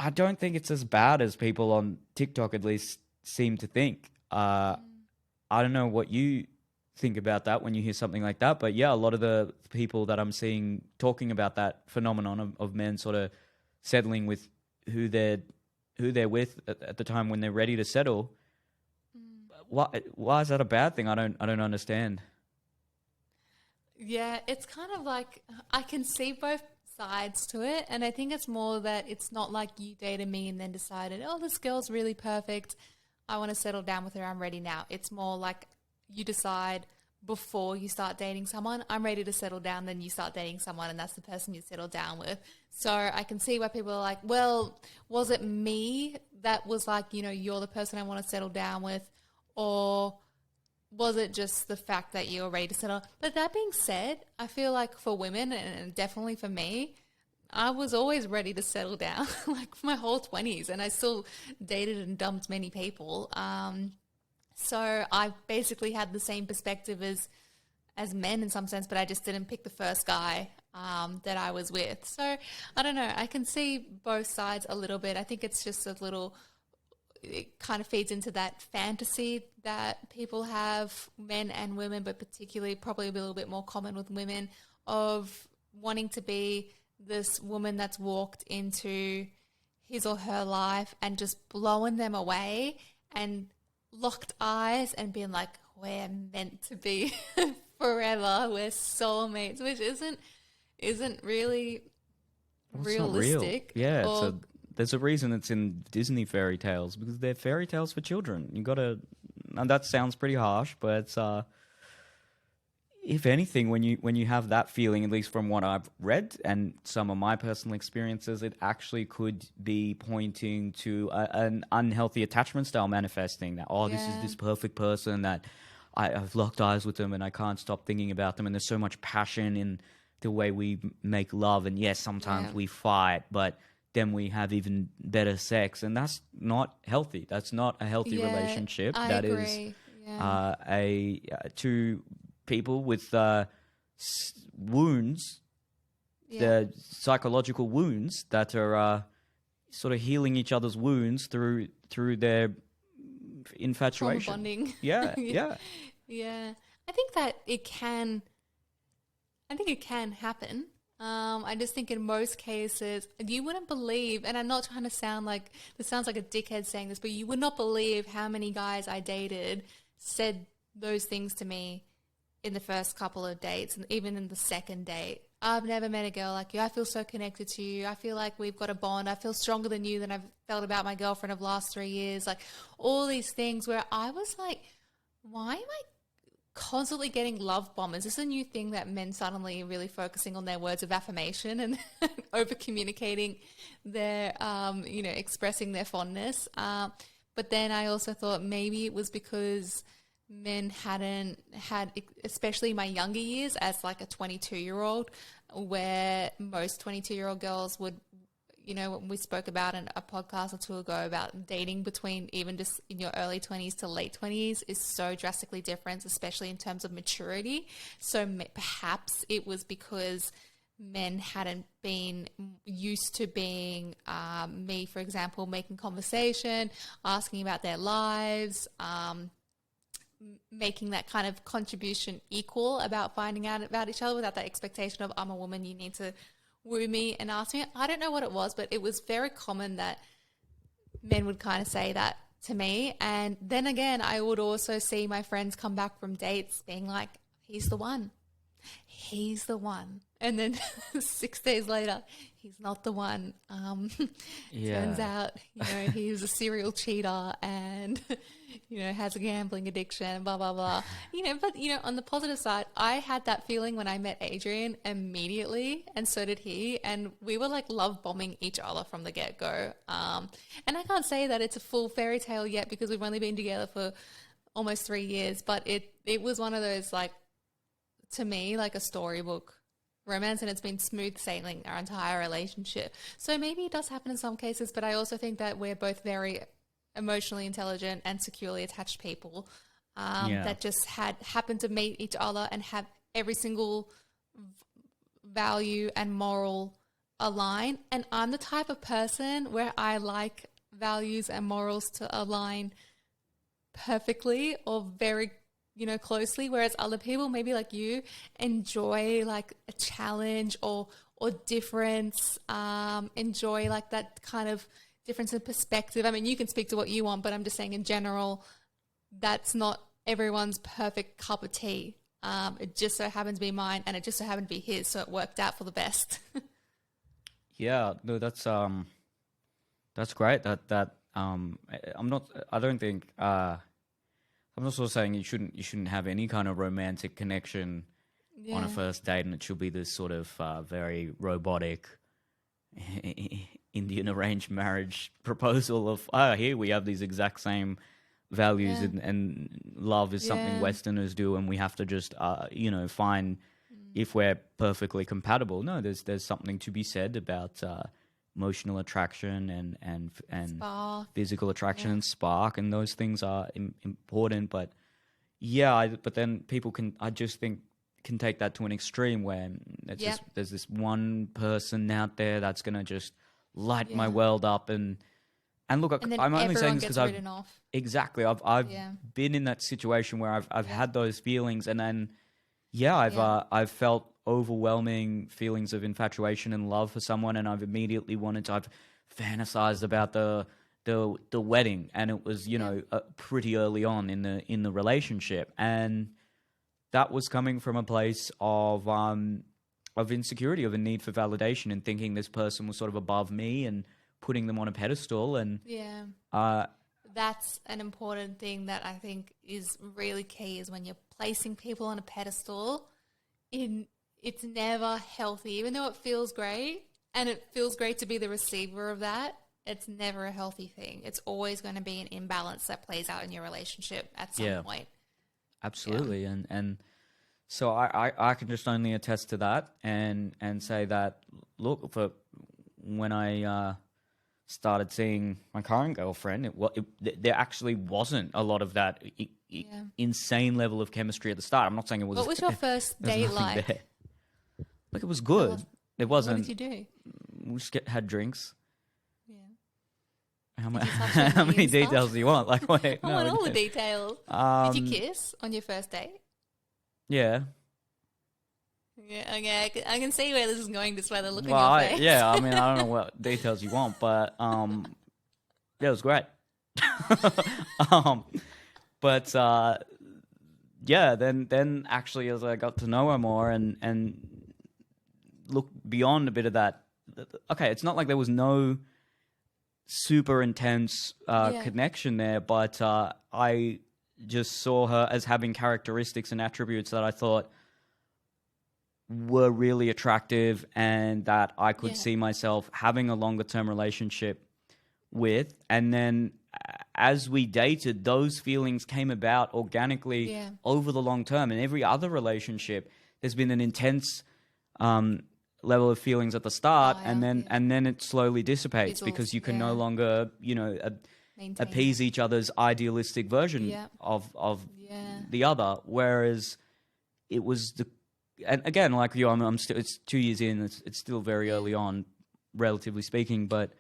I don't think it's as bad as people on TikTok at least seem to think. I don't know what you think about that when you hear something like that, but a lot of the people that I'm seeing talking about that phenomenon of men sort of settling with who they're with at the time when they're ready to settle. Why is that a bad thing? I don't understand. Yeah, it's kind of like I can see both sides to it, and I think it's more that it's not like you dated me and then decided, oh, this girl's really perfect, I want to settle down with her, I'm ready now. It's more like you decide before you start dating someone, I'm ready to settle down, then you start dating someone and that's the person you settle down with. So I can see why people are like, well, was it me that was like, you're the person I want to settle down with, or was it just the fact that you were ready to settle? But that being said, I feel like for women, and definitely for me, I was always ready to settle down, like my whole 20s, and I still dated and dumped many people. So I basically had the same perspective as men in some sense, but I just didn't pick the first guy that I was with. So I don't know. I can see both sides a little bit. I think it's just a little, it kind of feeds into that fantasy that people have, men and women, but particularly probably a little bit more common with women, of wanting to be this woman that's walked into his or her life and just blowing them away and locked eyes and being like, we're meant to be forever, we're soulmates, which isn't really Well, it's not real. realistic. Yeah, Or there's a reason it's in Disney fairy tales, because they're fairy tales for children. You gotta, and that sounds pretty harsh, but it's, if anything, when you have that feeling, at least from what I've read and some of my personal experiences, it actually could be pointing to an unhealthy attachment style manifesting. That, oh, this is Yeah. this perfect person that I've locked eyes with them and I can't stop thinking about them. And there's so much passion in the way we make love. And yes, sometimes Yeah. we fight, but then we have even better sex, and that's not healthy. That's not a healthy yeah, relationship. I That is agree. Yeah. two people with wounds, Yeah. the psychological wounds that are sort of healing each other's wounds through their Trauma infatuation. bonding. Yeah, yeah, Yeah. I think that it can. I think it can happen. I just think in most cases, you wouldn't believe, and I'm not trying to sound like, this sounds like a dickhead saying this, but you would not believe how many guys I dated said those things to me in the first couple of dates and even in the second date. I've never met a girl like you. I feel so connected to you. I feel like we've got a bond. I feel stronger than you than I've felt about my girlfriend of the last 3 years. Like all these things where I was like, why am I constantly getting love bombers? Is this a new thing that men suddenly really focusing on their words of affirmation and over communicating their, expressing their fondness? But then I also thought maybe it was because men hadn't had, especially my younger years as like a 22-year-old, where most 22-year-old girls would, we spoke about in a podcast or two ago about dating between even just in your early 20s to late 20s is so drastically different, especially in terms of maturity. So perhaps it was because men hadn't been used to being me, for example, making conversation, asking about their lives, making that kind of contribution equal about finding out about each other without that expectation of, I'm a woman, you need to woo me and ask me. I don't know what it was, but it was very common that men would kind of say that to me. And then again, I would also see my friends come back from dates being like, he's the one. He's the one. And then 6 days later, he's not the one. yeah. Turns out, he was a serial cheater and, has a gambling addiction, blah, blah, blah. But, on the positive side, I had that feeling when I met Adrian immediately, and so did he. And we were like love bombing each other from the get-go. And I can't say that it's a full fairy tale yet because we've only been together for almost 3 years, but it was one of those, like, to me, like a storybook romance, and it's been smooth sailing our entire relationship. So maybe it does happen in some cases, but I also think that we're both very emotionally intelligent and securely attached people that just happened to meet each other and have every single value and moral align. And I'm the type of person where I like values and morals to align perfectly or very closely, whereas other people, maybe like you, enjoy like a challenge or difference, enjoy like that kind of difference in perspective. I mean, you can speak to what you want, but I'm just saying in general, that's not everyone's perfect cup of tea. It just so happened to be mine, and it just so happened to be his, so it worked out for the best. Yeah, no, that's great. I don't think I'm not sort of saying you shouldn't have any kind of romantic connection on a first date, and it should be this sort of very robotic Indian arranged marriage proposal of, here we have these exact same values, and love is something Westerners do, and we have to just find if we're perfectly compatible. No, there's something to be said about emotional attraction and Spark. physical attraction and spark, and those things are important. But but then people can, I just think can take that to an extreme where there's this one person out there that's going to just light my world up. And look, And then I'm only saying everyone this gets because written off. exactly, I've been in that situation where I've had those feelings, and then I've felt overwhelming feelings of infatuation and love for someone, and I've immediately I've fantasized about the wedding, and it was pretty early on in the relationship, and that was coming from a place of insecurity, of a need for validation, and thinking this person was sort of above me and putting them on a pedestal. And that's an important thing that I think is really key, is when you're placing people on a pedestal, it's never healthy. Even though it feels great, and it feels great to be the receiver of that, it's never a healthy thing. It's always going to be an imbalance that plays out in your relationship at some point. Absolutely. And so I can just only attest to that and say that, look, for when I started seeing my current girlfriend, there actually wasn't a lot of that insane level of chemistry at the start. I'm not saying it was. What was your first date like? There. Like, it was good. It wasn't. What did you do? We just had drinks. Yeah. How many details do you want? Like, wait, I want all the details. Did you kiss on your first date? Yeah. Yeah, okay. I can see where this is going just by the look on your face. I mean, I don't know what details you want, but it was great. Then actually, as I got to know her more and look beyond a bit of that, okay, it's not like there was no super intense connection there, but I just saw her as having characteristics and attributes that I thought were really attractive, and that I could see myself having a longer term relationship with. And then as we dated, those feelings came about organically over the long term. In every other relationship, there's been an intense level of feelings at the start, and then it slowly dissipates because you can no longer, appease each other's idealistic version of the other. Whereas it was and again, like you, I'm still. It's 2 years in. It's still very early on, relatively speaking. But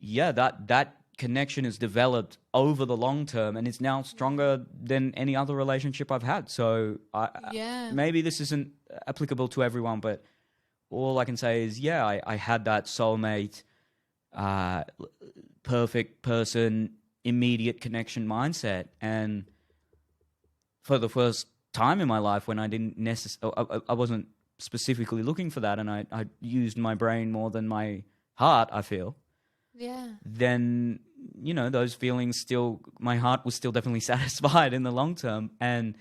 that connection is developed over the long term, and it's now stronger than any other relationship I've had. So maybe this isn't applicable to everyone, but all I can say is, I had that soulmate, perfect person, immediate connection mindset, and for the first time in my life when I didn't I wasn't specifically looking for that, and I used my brain more than my heart, I feel. Then, those feelings my heart was still definitely satisfied in the long term, and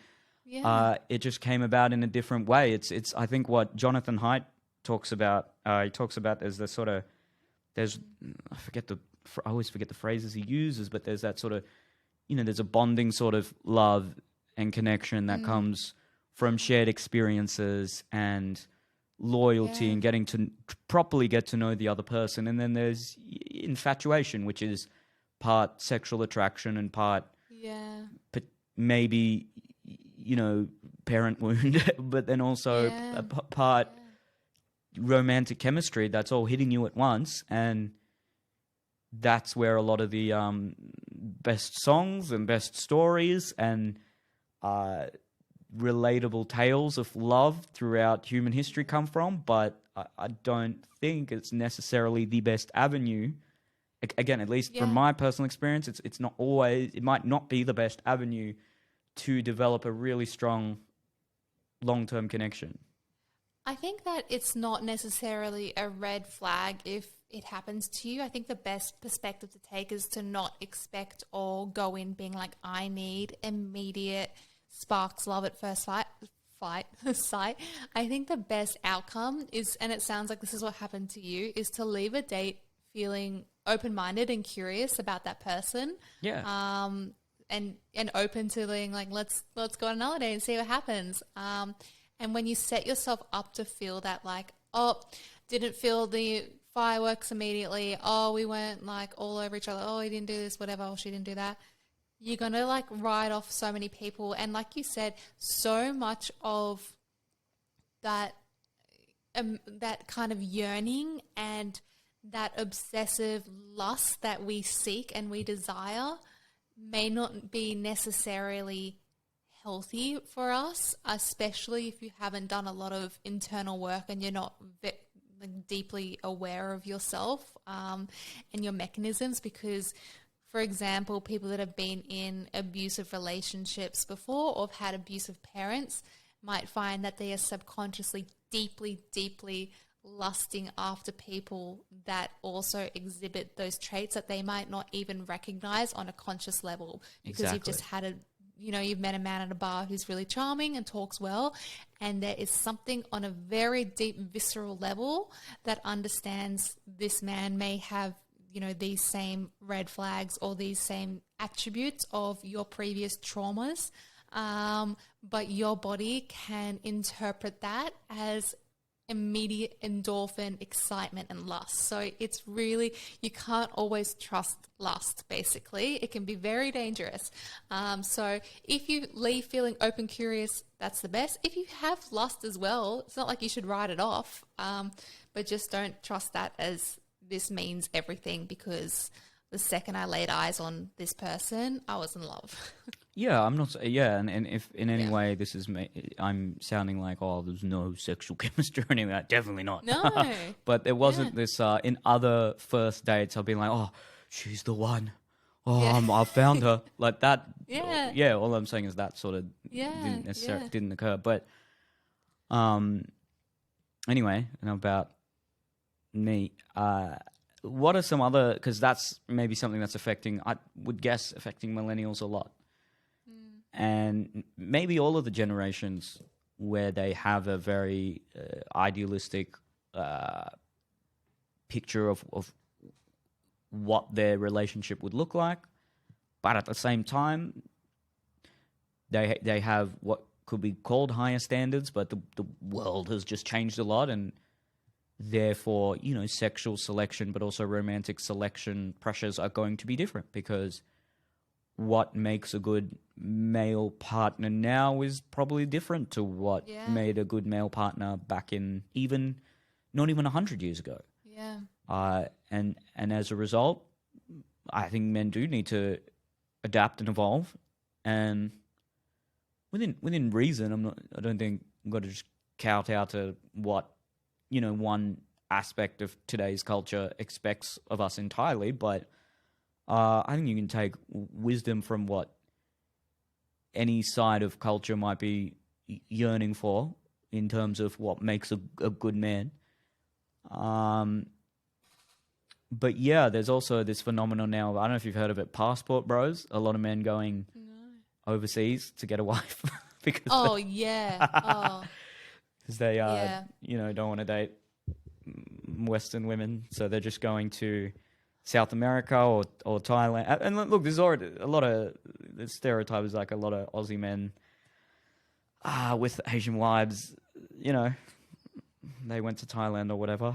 it just came about in a different way. It's I think what Jonathan Haidt talks about. He talks about I always forget the phrases he uses, but there's that sort of, there's a bonding sort of love and connection that comes from shared experiences and loyalty and getting to properly get to know the other person. And then there's infatuation, which is part sexual attraction and part maybe, parent wound, but then also a part romantic chemistry that's all hitting you at once. And that's where a lot of the best songs and best stories and relatable tales of love throughout human history come from. But I don't think it's necessarily the best avenue. Again, at least from my personal experience, it's not always. It might not be the best avenue to develop a really strong long-term connection. I think that it's not necessarily a red flag if it happens to you. I think the best perspective to take is to not expect or go in being like, I need immediate sparks, love at first sight. I think the best outcome is, and it sounds like this is what happened to you, is to leave a date feeling open-minded and curious about that person. And open to being like, let's go on another day and see what happens. And when you set yourself up to feel that, like, didn't feel the fireworks immediately. We weren't like all over each other. He didn't do this, whatever. Or she didn't do that. You're going to like write off so many people. And like you said, so much of that that kind of yearning and that obsessive lust that we seek and we desire may not be necessarily healthy for us, especially if you haven't done a lot of internal work and you're not deeply aware of yourself and your mechanisms. Because, for example, people that have been in abusive relationships before or have had abusive parents might find that they are subconsciously deeply lusting after people that also exhibit those traits that they might not even recognize on a conscious level, because you've just had you've met a man at a bar who's really charming and talks well, and there is something on a very deep visceral level that understands this man may have, these same red flags or these same attributes of your previous traumas, but your body can interpret that as immediate endorphin, excitement, and lust. So it's really, you can't always trust lust, basically. It can be very dangerous. So if you leave feeling open, curious, that's the best. If you have lust as well, it's not like you should write it off, but just don't trust that as this means everything, because the second I laid eyes on this person, I was in love. Yeah, I'm not. Yeah, and if in any way this is me, I'm sounding like, oh, there's no sexual chemistry or anything like that. Definitely not. No. But there wasn't this in other first dates. I've been like, oh, she's the one. Oh, I found her like that. Yeah. Yeah. All I'm saying is that sort of didn't occur. But anyway, and about me. What are some other? Because that's maybe something that's affecting. I would guess affecting millennials a lot. And maybe all of the generations where they have a very idealistic picture of what their relationship would look like, but at the same time, they have what could be called higher standards, but the world has just changed a lot, and therefore, sexual selection, but also romantic selection pressures are going to be different, because what makes a good male partner now is probably different to what made a good male partner back in not even 100 years ago. Yeah. And as a result, I think men do need to adapt and evolve, and within reason. I don't think we've got to just kowtow to what one aspect of today's culture expects of us entirely, but I think you can take wisdom from what any side of culture might be yearning for in terms of what makes a good man. But yeah, there's also this phenomenon now. I don't know if you've heard of it, passport bros. A lot of men going overseas to get a wife because they don't want to date Western women, so they're just going to South America or Thailand. And look, there's already a lot of the stereotype is like a lot of Aussie men with Asian wives, they went to Thailand or whatever.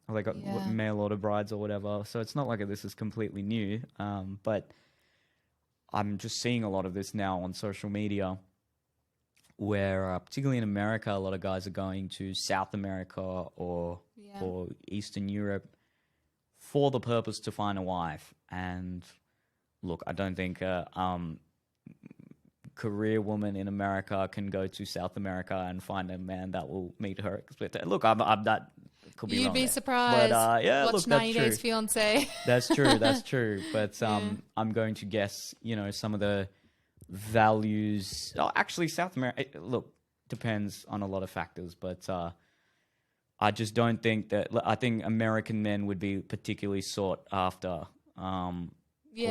Or they got mail order brides or whatever. So it's not like this is completely new. But I'm just seeing a lot of this now on social media, where particularly in America, a lot of guys are going to South America or Eastern Europe for the purpose to find a wife. And look, I don't think a career woman in America can go to South America and find a man that will meet her expectations. Look, I'm that could be You'd wrong be there. surprised. But Watch 90 Days Fiancé. That's true. But I'm going to guess, some of the values. Oh, actually, South America. Look, depends on a lot of factors, but I just don't think that. I think American men would be particularly sought after, or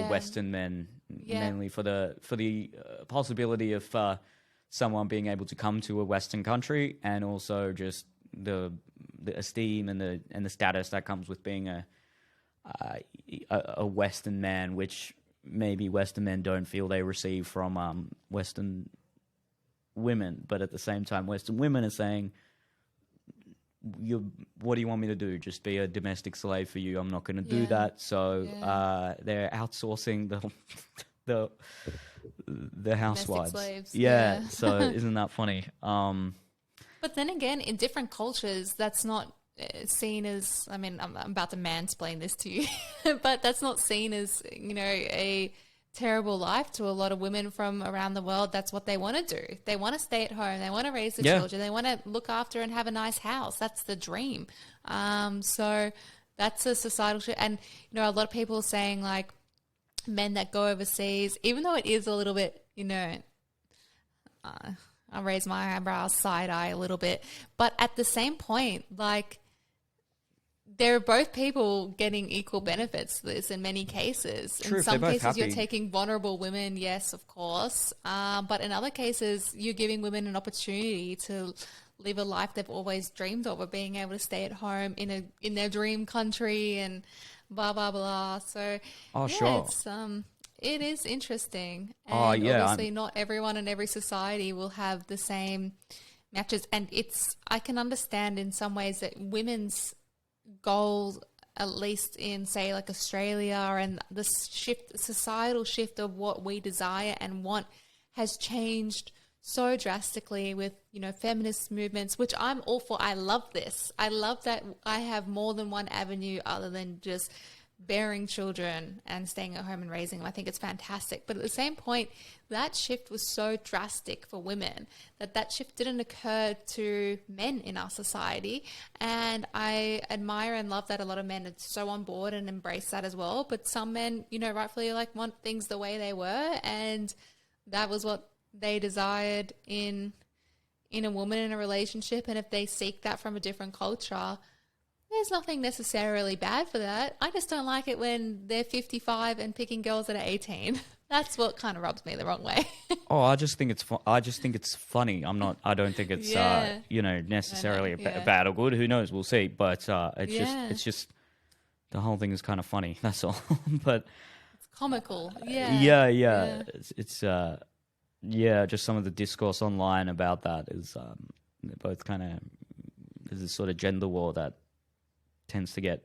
Western men, mainly for the possibility of someone being able to come to a Western country, and also just the esteem and the status that comes with being a Western man, which maybe Western men don't feel they receive from Western women. But at the same time, Western women are saying, what do you want me to do? Just be a domestic slave for you? I'm not going to do that. So they're outsourcing the housewives. Slaves. Yeah. So isn't that funny? But then again, in different cultures, that's not seen as, I mean, I'm about to mansplain this to you, but that's not seen as, a terrible life to a lot of women from around the world. That's what they want to do. They want to stay at home. They want to raise the children. They want to look after and have a nice house. That's the dream. So that's a societal shift. And, a lot of people are saying like men that go overseas, even though it is a little bit, I'll raise my eyebrows, side eye a little bit. But at the same point, like, they're both people getting equal benefits to this in many cases. True, in some they're both cases, you're happy. taking vulnerable women, yes, of course. But in other cases, you're giving women an opportunity to live a life they've always dreamed of being able to stay at home in their dream country and blah, blah, blah. So, Sure. It is interesting. Oh, And yeah, obviously not everyone in every society will have the same matches. And I can understand in some ways that women's goals, at least in say like Australia, and the societal shift of what we desire and want has changed so drastically with, feminist movements, which I'm all for. I love this. I love that I have more than one avenue other than just bearing children and staying at home and raising them. I think it's fantastic. But at the same point, that shift was so drastic for women that shift didn't occur to men in our society. And I admire and love that a lot of men are so on board and embrace that as well. But some men, rightfully want things the way they were. And that was what they desired in a woman in a relationship. And if they seek that from a different culture, there's nothing necessarily bad for that. I just don't like it when they're 55 and picking girls that are 18. That's what kind of rubs me the wrong way. I just think it's I just think it's funny. I don't think it's necessarily bad or good. Who knows? We'll see. But it's just the whole thing is kind of funny. That's all. But it's comical. Yeah. It's just some of the discourse online about that is both kind of there's this sort of gender war that tends to get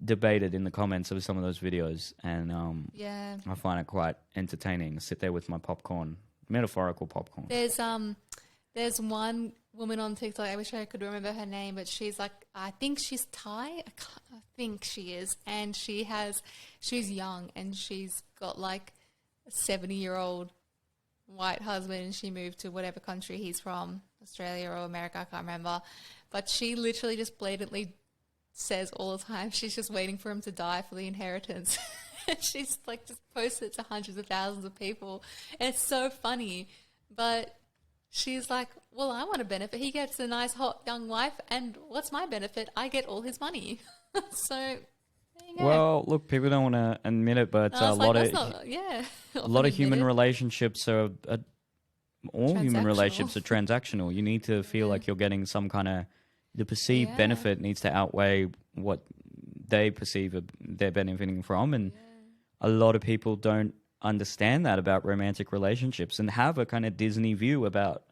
debated in the comments of some of those videos, and I find it quite entertaining. I sit there with my popcorn, metaphorical popcorn. There's one woman on TikTok, I wish I could remember her name, but she's like, I think she's Thai, I think she is, and she's young, and she's got like a 70-year-old white husband, and she moved to whatever country he's from, Australia or America, I can't remember, but she literally just blatantly says all the time she's just waiting for him to die for the inheritance. She's like just posted it to hundreds of thousands of people, and it's so funny. But she's like, well, I want to benefit. He gets a nice hot young wife, and what's my benefit? I get all his money. So there you go. Well, look, people don't want to admit it, but a lot of human relationships are all human relationships are transactional. You need to feel like you're getting some kind of the perceived benefit needs to outweigh what they perceive they're benefiting from. And a lot of people don't understand that about romantic relationships and have a kind of Disney view about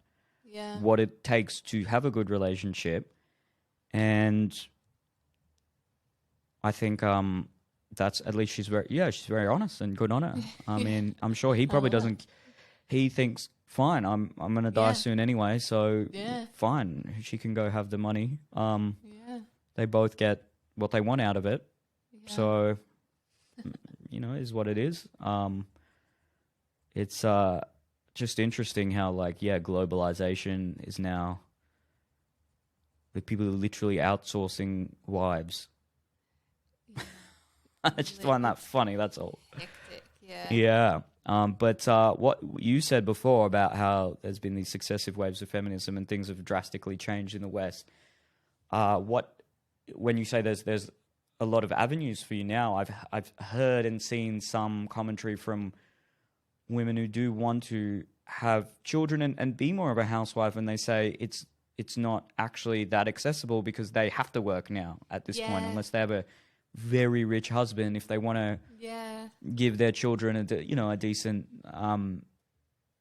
what it takes to have a good relationship. And I think that's, at least she's very honest, and good on her. I mean, I'm sure he probably doesn't, he thinks, fine, I'm going to die soon anyway, so fine, she can go have the money. They both get what they want out of it. So, is what it is. It's just interesting how, globalization is now, people are literally outsourcing wives. I just find that funny, that's all. Hectic, Yeah. But what you said before about how there's been these successive waves of feminism and things have drastically changed in the West, when you say there's a lot of avenues for you now, I've heard and seen some commentary from women who do want to have children and be more of a housewife, and they say it's not actually that accessible because they have to work now at this point, unless they have a very rich husband. If they want to give their children a decent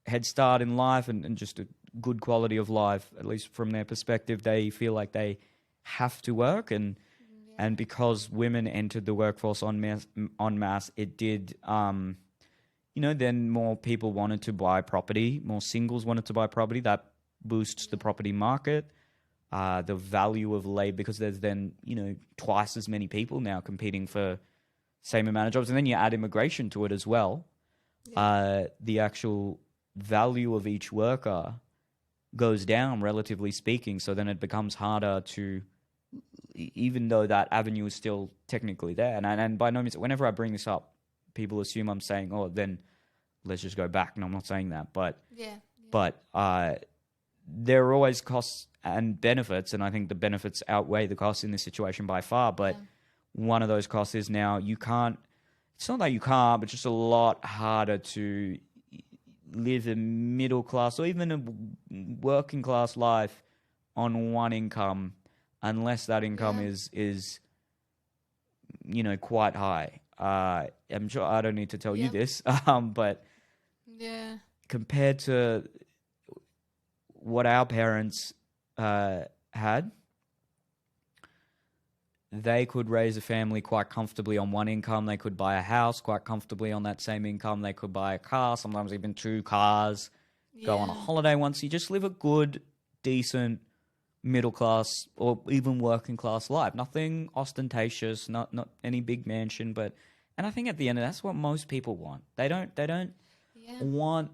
head start in life and just a good quality of life, at least from their perspective, they feel like they have to work. And because women entered the workforce en masse, it did, then more people wanted to buy property, more singles wanted to buy property. That boosts the property market. the value of labor, because there's then, twice as many people now competing for same amount of jobs. And then you add immigration to it as well. Yeah. The actual value of each worker goes down, relatively speaking. So then it becomes harder to, even though that avenue is still technically there. And by no means, whenever I bring this up, people assume I'm saying, oh, then let's just go back. And I'm not saying that. But Yeah. there are always costs and benefits. And I think the benefits outweigh the costs in this situation by far. But one of those costs is now you can't, it's not that you can't, but it's just a lot harder to live a middle class or even a working class life on one income, unless that income is quite high. I'm sure I don't need to tell you this, but compared to what our parents had, they could raise a family quite comfortably on one income. They could buy a house quite comfortably on that same income. They could buy a car, sometimes even two cars, go on a holiday once. You just live a good, decent, middle class or even working class life. Nothing ostentatious, not any big mansion, and I think at the end that's what most people want. They don't want,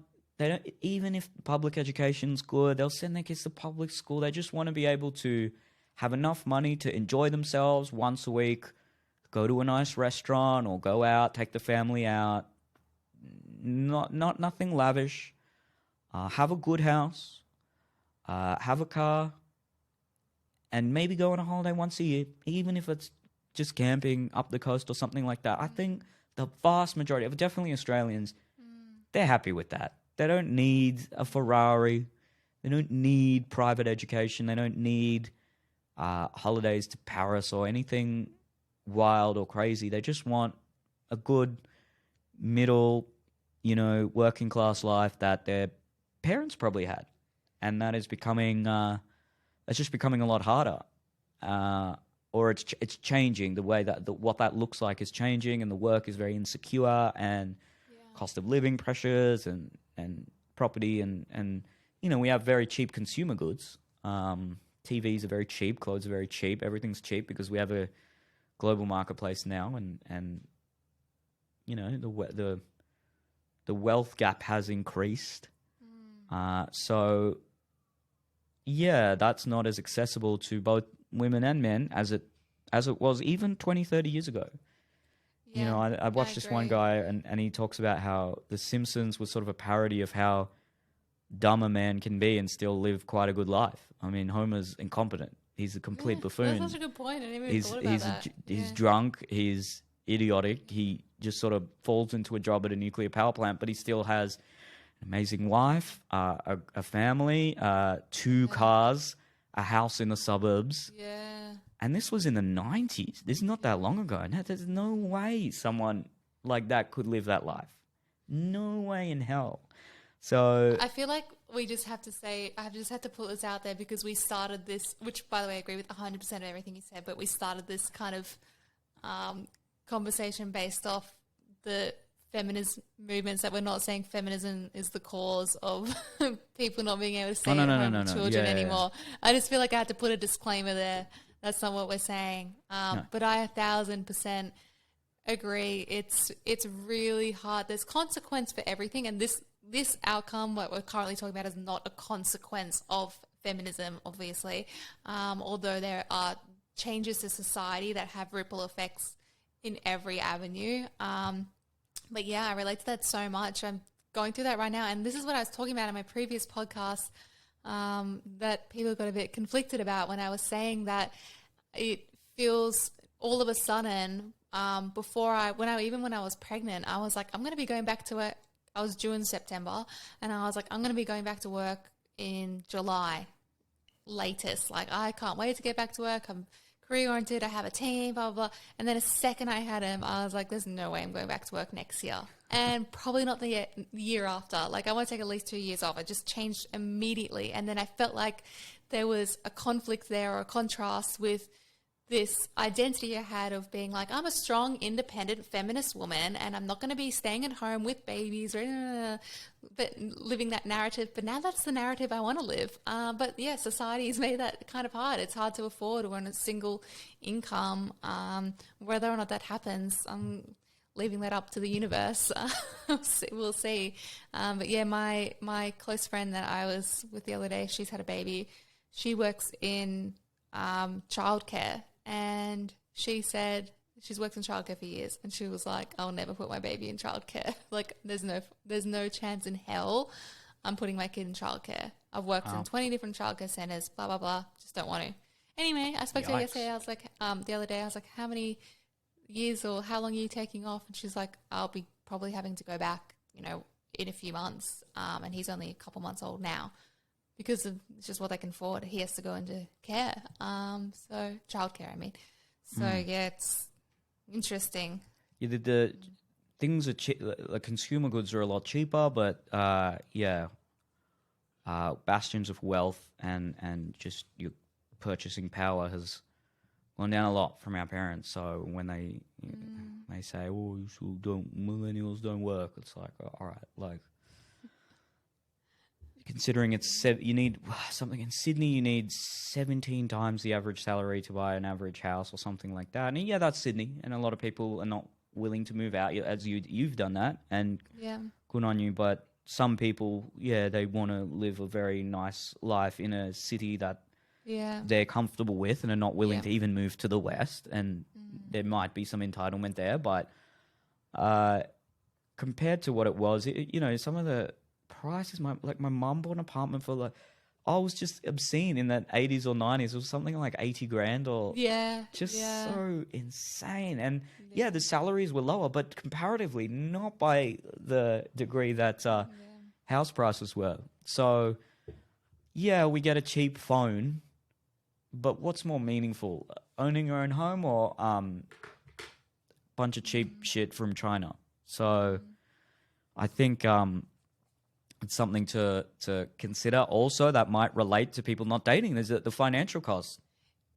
even if public education's good, they'll send their kids to public school. They just want to be able to have enough money to enjoy themselves once a week, go to a nice restaurant or go out, take the family out. Nothing lavish. Have a good house, have a car, and maybe go on a holiday once a year, even if it's just camping up the coast or something like that. I think the vast majority of definitely Australians, they're happy with that. They don't need a Ferrari. They don't need private education. They don't need holidays to Paris or anything wild or crazy. They just want a good middle, working class life that their parents probably had, and that is becoming it's just becoming a lot harder, or it's changing. The way that what that looks like is changing, and the work is very insecure, and cost of living pressures and property and we have very cheap consumer goods. TVs are very cheap, clothes are very cheap, everything's cheap because we have a global marketplace now, and the wealth gap has increased. So that's not as accessible to both women and men as it was even 20, 30 years ago. I watched this one guy and he talks about how The Simpsons was sort of a parody of how dumb a man can be and still live quite a good life. I mean, Homer's incompetent. He's a complete buffoon. That's such a good point. I didn't even thought about that. He's drunk. He's idiotic. He just sort of falls into a job at a nuclear power plant, but he still has an amazing wife, a family, 2 cars, a house in the suburbs. Yeah. And this was in the 90s. This is not that long ago. No, there's no way someone like that could live that life. No way in hell. So I feel like we just have to say, I just had to put this out there because we started this, which by the way, I agree with 100% of everything you said, but we started this kind of conversation based off the feminist movements, that we're not saying feminism is the cause of people not being able to stay at home with children anymore. I just feel like I had to put a disclaimer there. That's not what we're saying. But I 1,000% agree. It's really hard. There's consequence for everything, and this outcome, what we're currently talking about, is not a consequence of feminism, obviously. Although there are changes to society that have ripple effects in every avenue. But yeah, I relate to that so much. I'm going through that right now. And this is what I was talking about in my previous podcast, that people got a bit conflicted about, when I was saying that it feels all of a sudden, when I was pregnant, I was like, I'm going to be going back to work. I was due in September, and I was like, I'm going to be going back to work in July latest. Like, I can't wait to get back to work. I'm career-oriented. I have a team, blah, blah, blah. And then the second I had him, I was like, there's no way I'm going back to work next year. And probably not the year after. Like, I want to take at least 2 years off. It just changed immediately. And then I felt like there was a conflict there, or a contrast with this identity I had of being like, I'm a strong, independent, feminist woman, and I'm not going to be staying at home with babies, or, but living that narrative. But now that's the narrative I want to live. But yeah, society has made that kind of hard. It's hard to afford or on a single income. Whether or not that happens, I'm leaving that up to the universe. We'll see. But yeah, my close friend that I was with the other day, she's had a baby. She works in childcare. And she said she's worked in childcare for years, and she was like, "I'll never put my baby in childcare. Like, there's no chance in hell I'm putting my kid in childcare. I've worked in 20 different childcare centers. Blah blah blah. Just don't want to." Anyway, I spoke to her yesterday. I was like, the other day, I was like, "How many years or how long are you taking off?" And she's like, "I'll be probably having to go back, in a few months." And he's only a couple months old now. Because of it's just what they can afford. He has to go into care. So childcare, I mean. So yeah, it's interesting. Yeah, the things are like consumer goods are a lot cheaper, but bastions of wealth and just your purchasing power has gone down a lot from our parents. So when they say, "Oh, millennials don't work," it's like, all right, like. Considering you need something in Sydney, you need 17 times the average salary to buy an average house or something like that. And yeah, that's Sydney, and a lot of people are not willing to move out. As you've done that, and good on you. But some people, they want to live a very nice life in a city that they're comfortable with, and are not willing to even move to the west. And there might be some entitlement there, but compared to what it was, some of the prices, my mum bought an apartment for I was just obscene in that 80s or 90s. It was something like 80 grand or so insane. And the salaries were lower, but comparatively not by the degree that house prices were. So we get a cheap phone, but what's more meaningful, owning your own home or bunch of cheap shit from China? So I think it's something to consider. Also, that might relate to people not dating. There's the financial cost.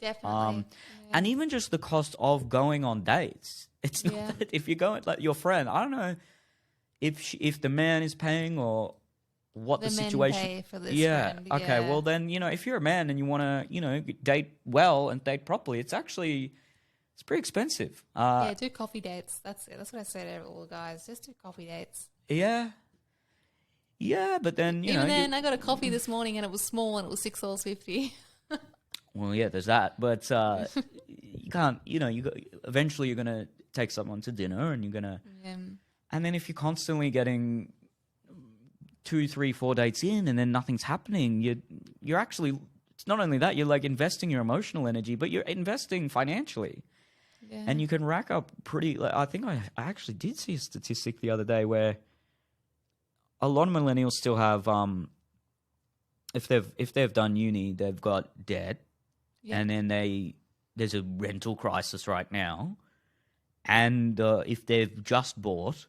Definitely. And even just the cost of going on dates. It's not that if you're going, like your friend, I don't know if the man is paying or what the situation. Men pay for this friend. Okay. Well, then, if you're a man and you want to, date well and date properly, it's pretty expensive. Do coffee dates. That's it. That's what I say to all the guys. Just do coffee dates. Yeah. Yeah, but then, I got a coffee this morning and it was small and it was $6.50. Well, yeah, there's that. But you can't, eventually you're going to take someone to dinner and you're going to... And then if you're constantly getting 2, 3, 4 dates in and then nothing's happening, you're actually... It's not only that, you're like investing your emotional energy, but you're investing financially. Yeah. And you can rack up pretty... I think I actually did see a statistic the other day where... A lot of millennials still have, if they've done uni, they've got debt, and then there's a rental crisis right now, and if they've just bought,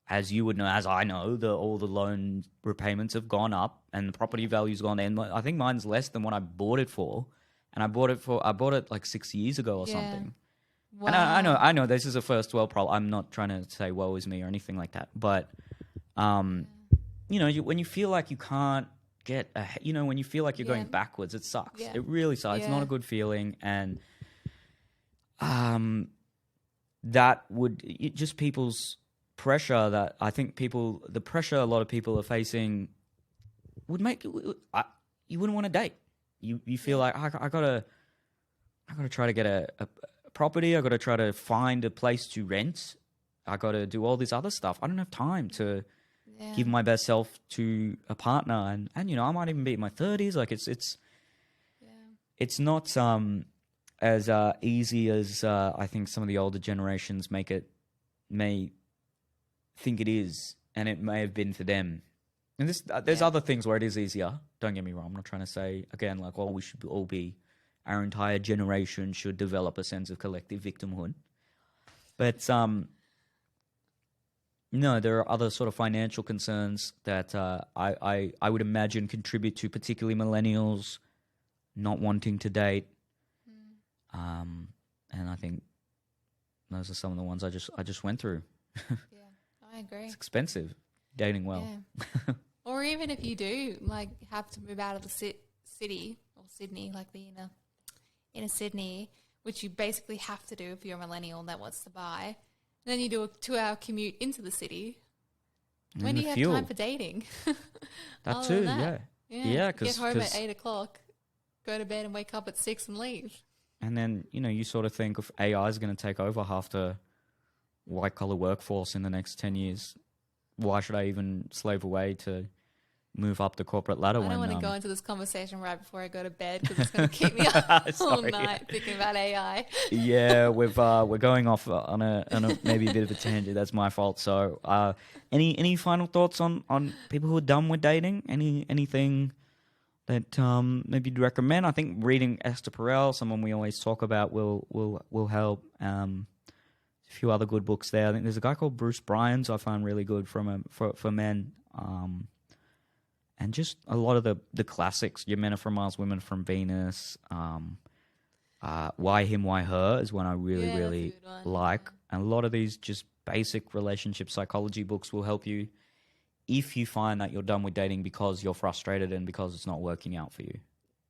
as you would know, as I know, all the loan repayments have gone up, and the property value's gone down. I think mine's less than what I bought it for, and I bought it like 6 years ago or something. Wow. And I know this is a first world problem. I'm not trying to say woe is me or anything like that, but. When you feel like you can't get, when you feel like you're going backwards, it sucks. Yeah. It really sucks. Yeah. It's not a good feeling. And that would, just people's pressure that I think the pressure a lot of people are facing would make, you wouldn't want to date. You feel like, I gotta try to get a property. I gotta try to find a place to rent. I gotta do all this other stuff. I don't have time to... give my best self to a partner, and I might even be in my 30s. Like it's not as easy as I think some of the older generations may think it is, and it may have been for them. And there's other things where it is easier. Don't get me wrong. I'm not trying to say again like, we should all be, our entire generation should develop a sense of collective victimhood, but no, there are other sort of financial concerns that I would imagine contribute to particularly millennials not wanting to date. And I think those are some of the ones I just went through. Yeah, I agree. It's expensive dating well. Yeah. Or even if you do like have to move out of the city or Sydney, like the inner Sydney, which you basically have to do if you're a millennial that wants to buy. And then you do a 2-hour commute into the city. And When do the you fuel. have time for dating? That Other too, than that. Yeah, Get home at 8 o'clock, go to bed and wake up at 6 and leave. and then, you sort of think if AI is going to take over half the white-collar workforce in the next 10 years, why should I even slave away to move up the corporate ladder? I don't want to go into this conversation right before I go to bed because it's going to keep me up all night thinking about AI. Yeah, we're going off on a maybe a bit of a tangent. That's my fault. So, any final thoughts on people who are done with dating? Anything that maybe you'd recommend? I think reading Esther Perel, someone we always talk about, will help. A few other good books there. I think there's a guy called Bruce Bryans I find really good for men. And just a lot of the classics. Your Men Are From Mars, Women From Venus. Why Him, Why Her is one I really like. And a lot of these just basic relationship psychology books will help you if you find that you're done with dating because you're frustrated and because it's not working out for you.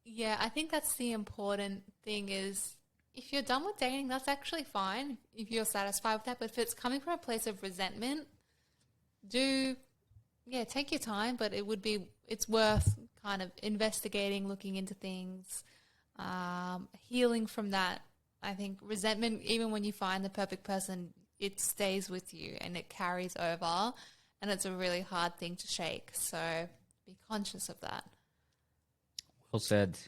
Yeah, I think that's the important thing is if you're done with dating, that's actually fine if you're satisfied with that. But if it's coming from a place of resentment, take your time, but it's worth kind of investigating, looking into things, healing from that. I think resentment, even when you find the perfect person, it stays with you and it carries over, and it's a really hard thing to shake. So be conscious of that. Well said.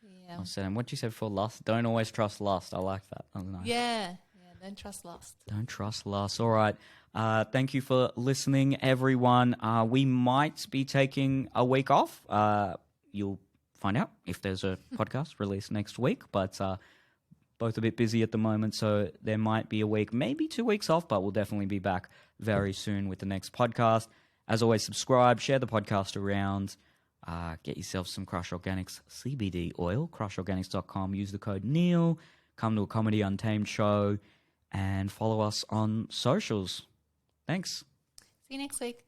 Yeah. Well said. And what you said for lust, don't always trust lust. I like that. That was nice. Yeah. Don't trust lust. Don't trust lust. All right. Thank you for listening, everyone. We might be taking a week off. You'll find out if there's a podcast released next week, but both a bit busy at the moment, so there might be a week, maybe 2 weeks off, but we'll definitely be back very soon with the next podcast. As always, subscribe, share the podcast around, get yourself some Crush Organics CBD oil, crushorganics.com, use the code Neil, come to a Comedy Untamed show, and follow us on socials. Thanks. See you next week.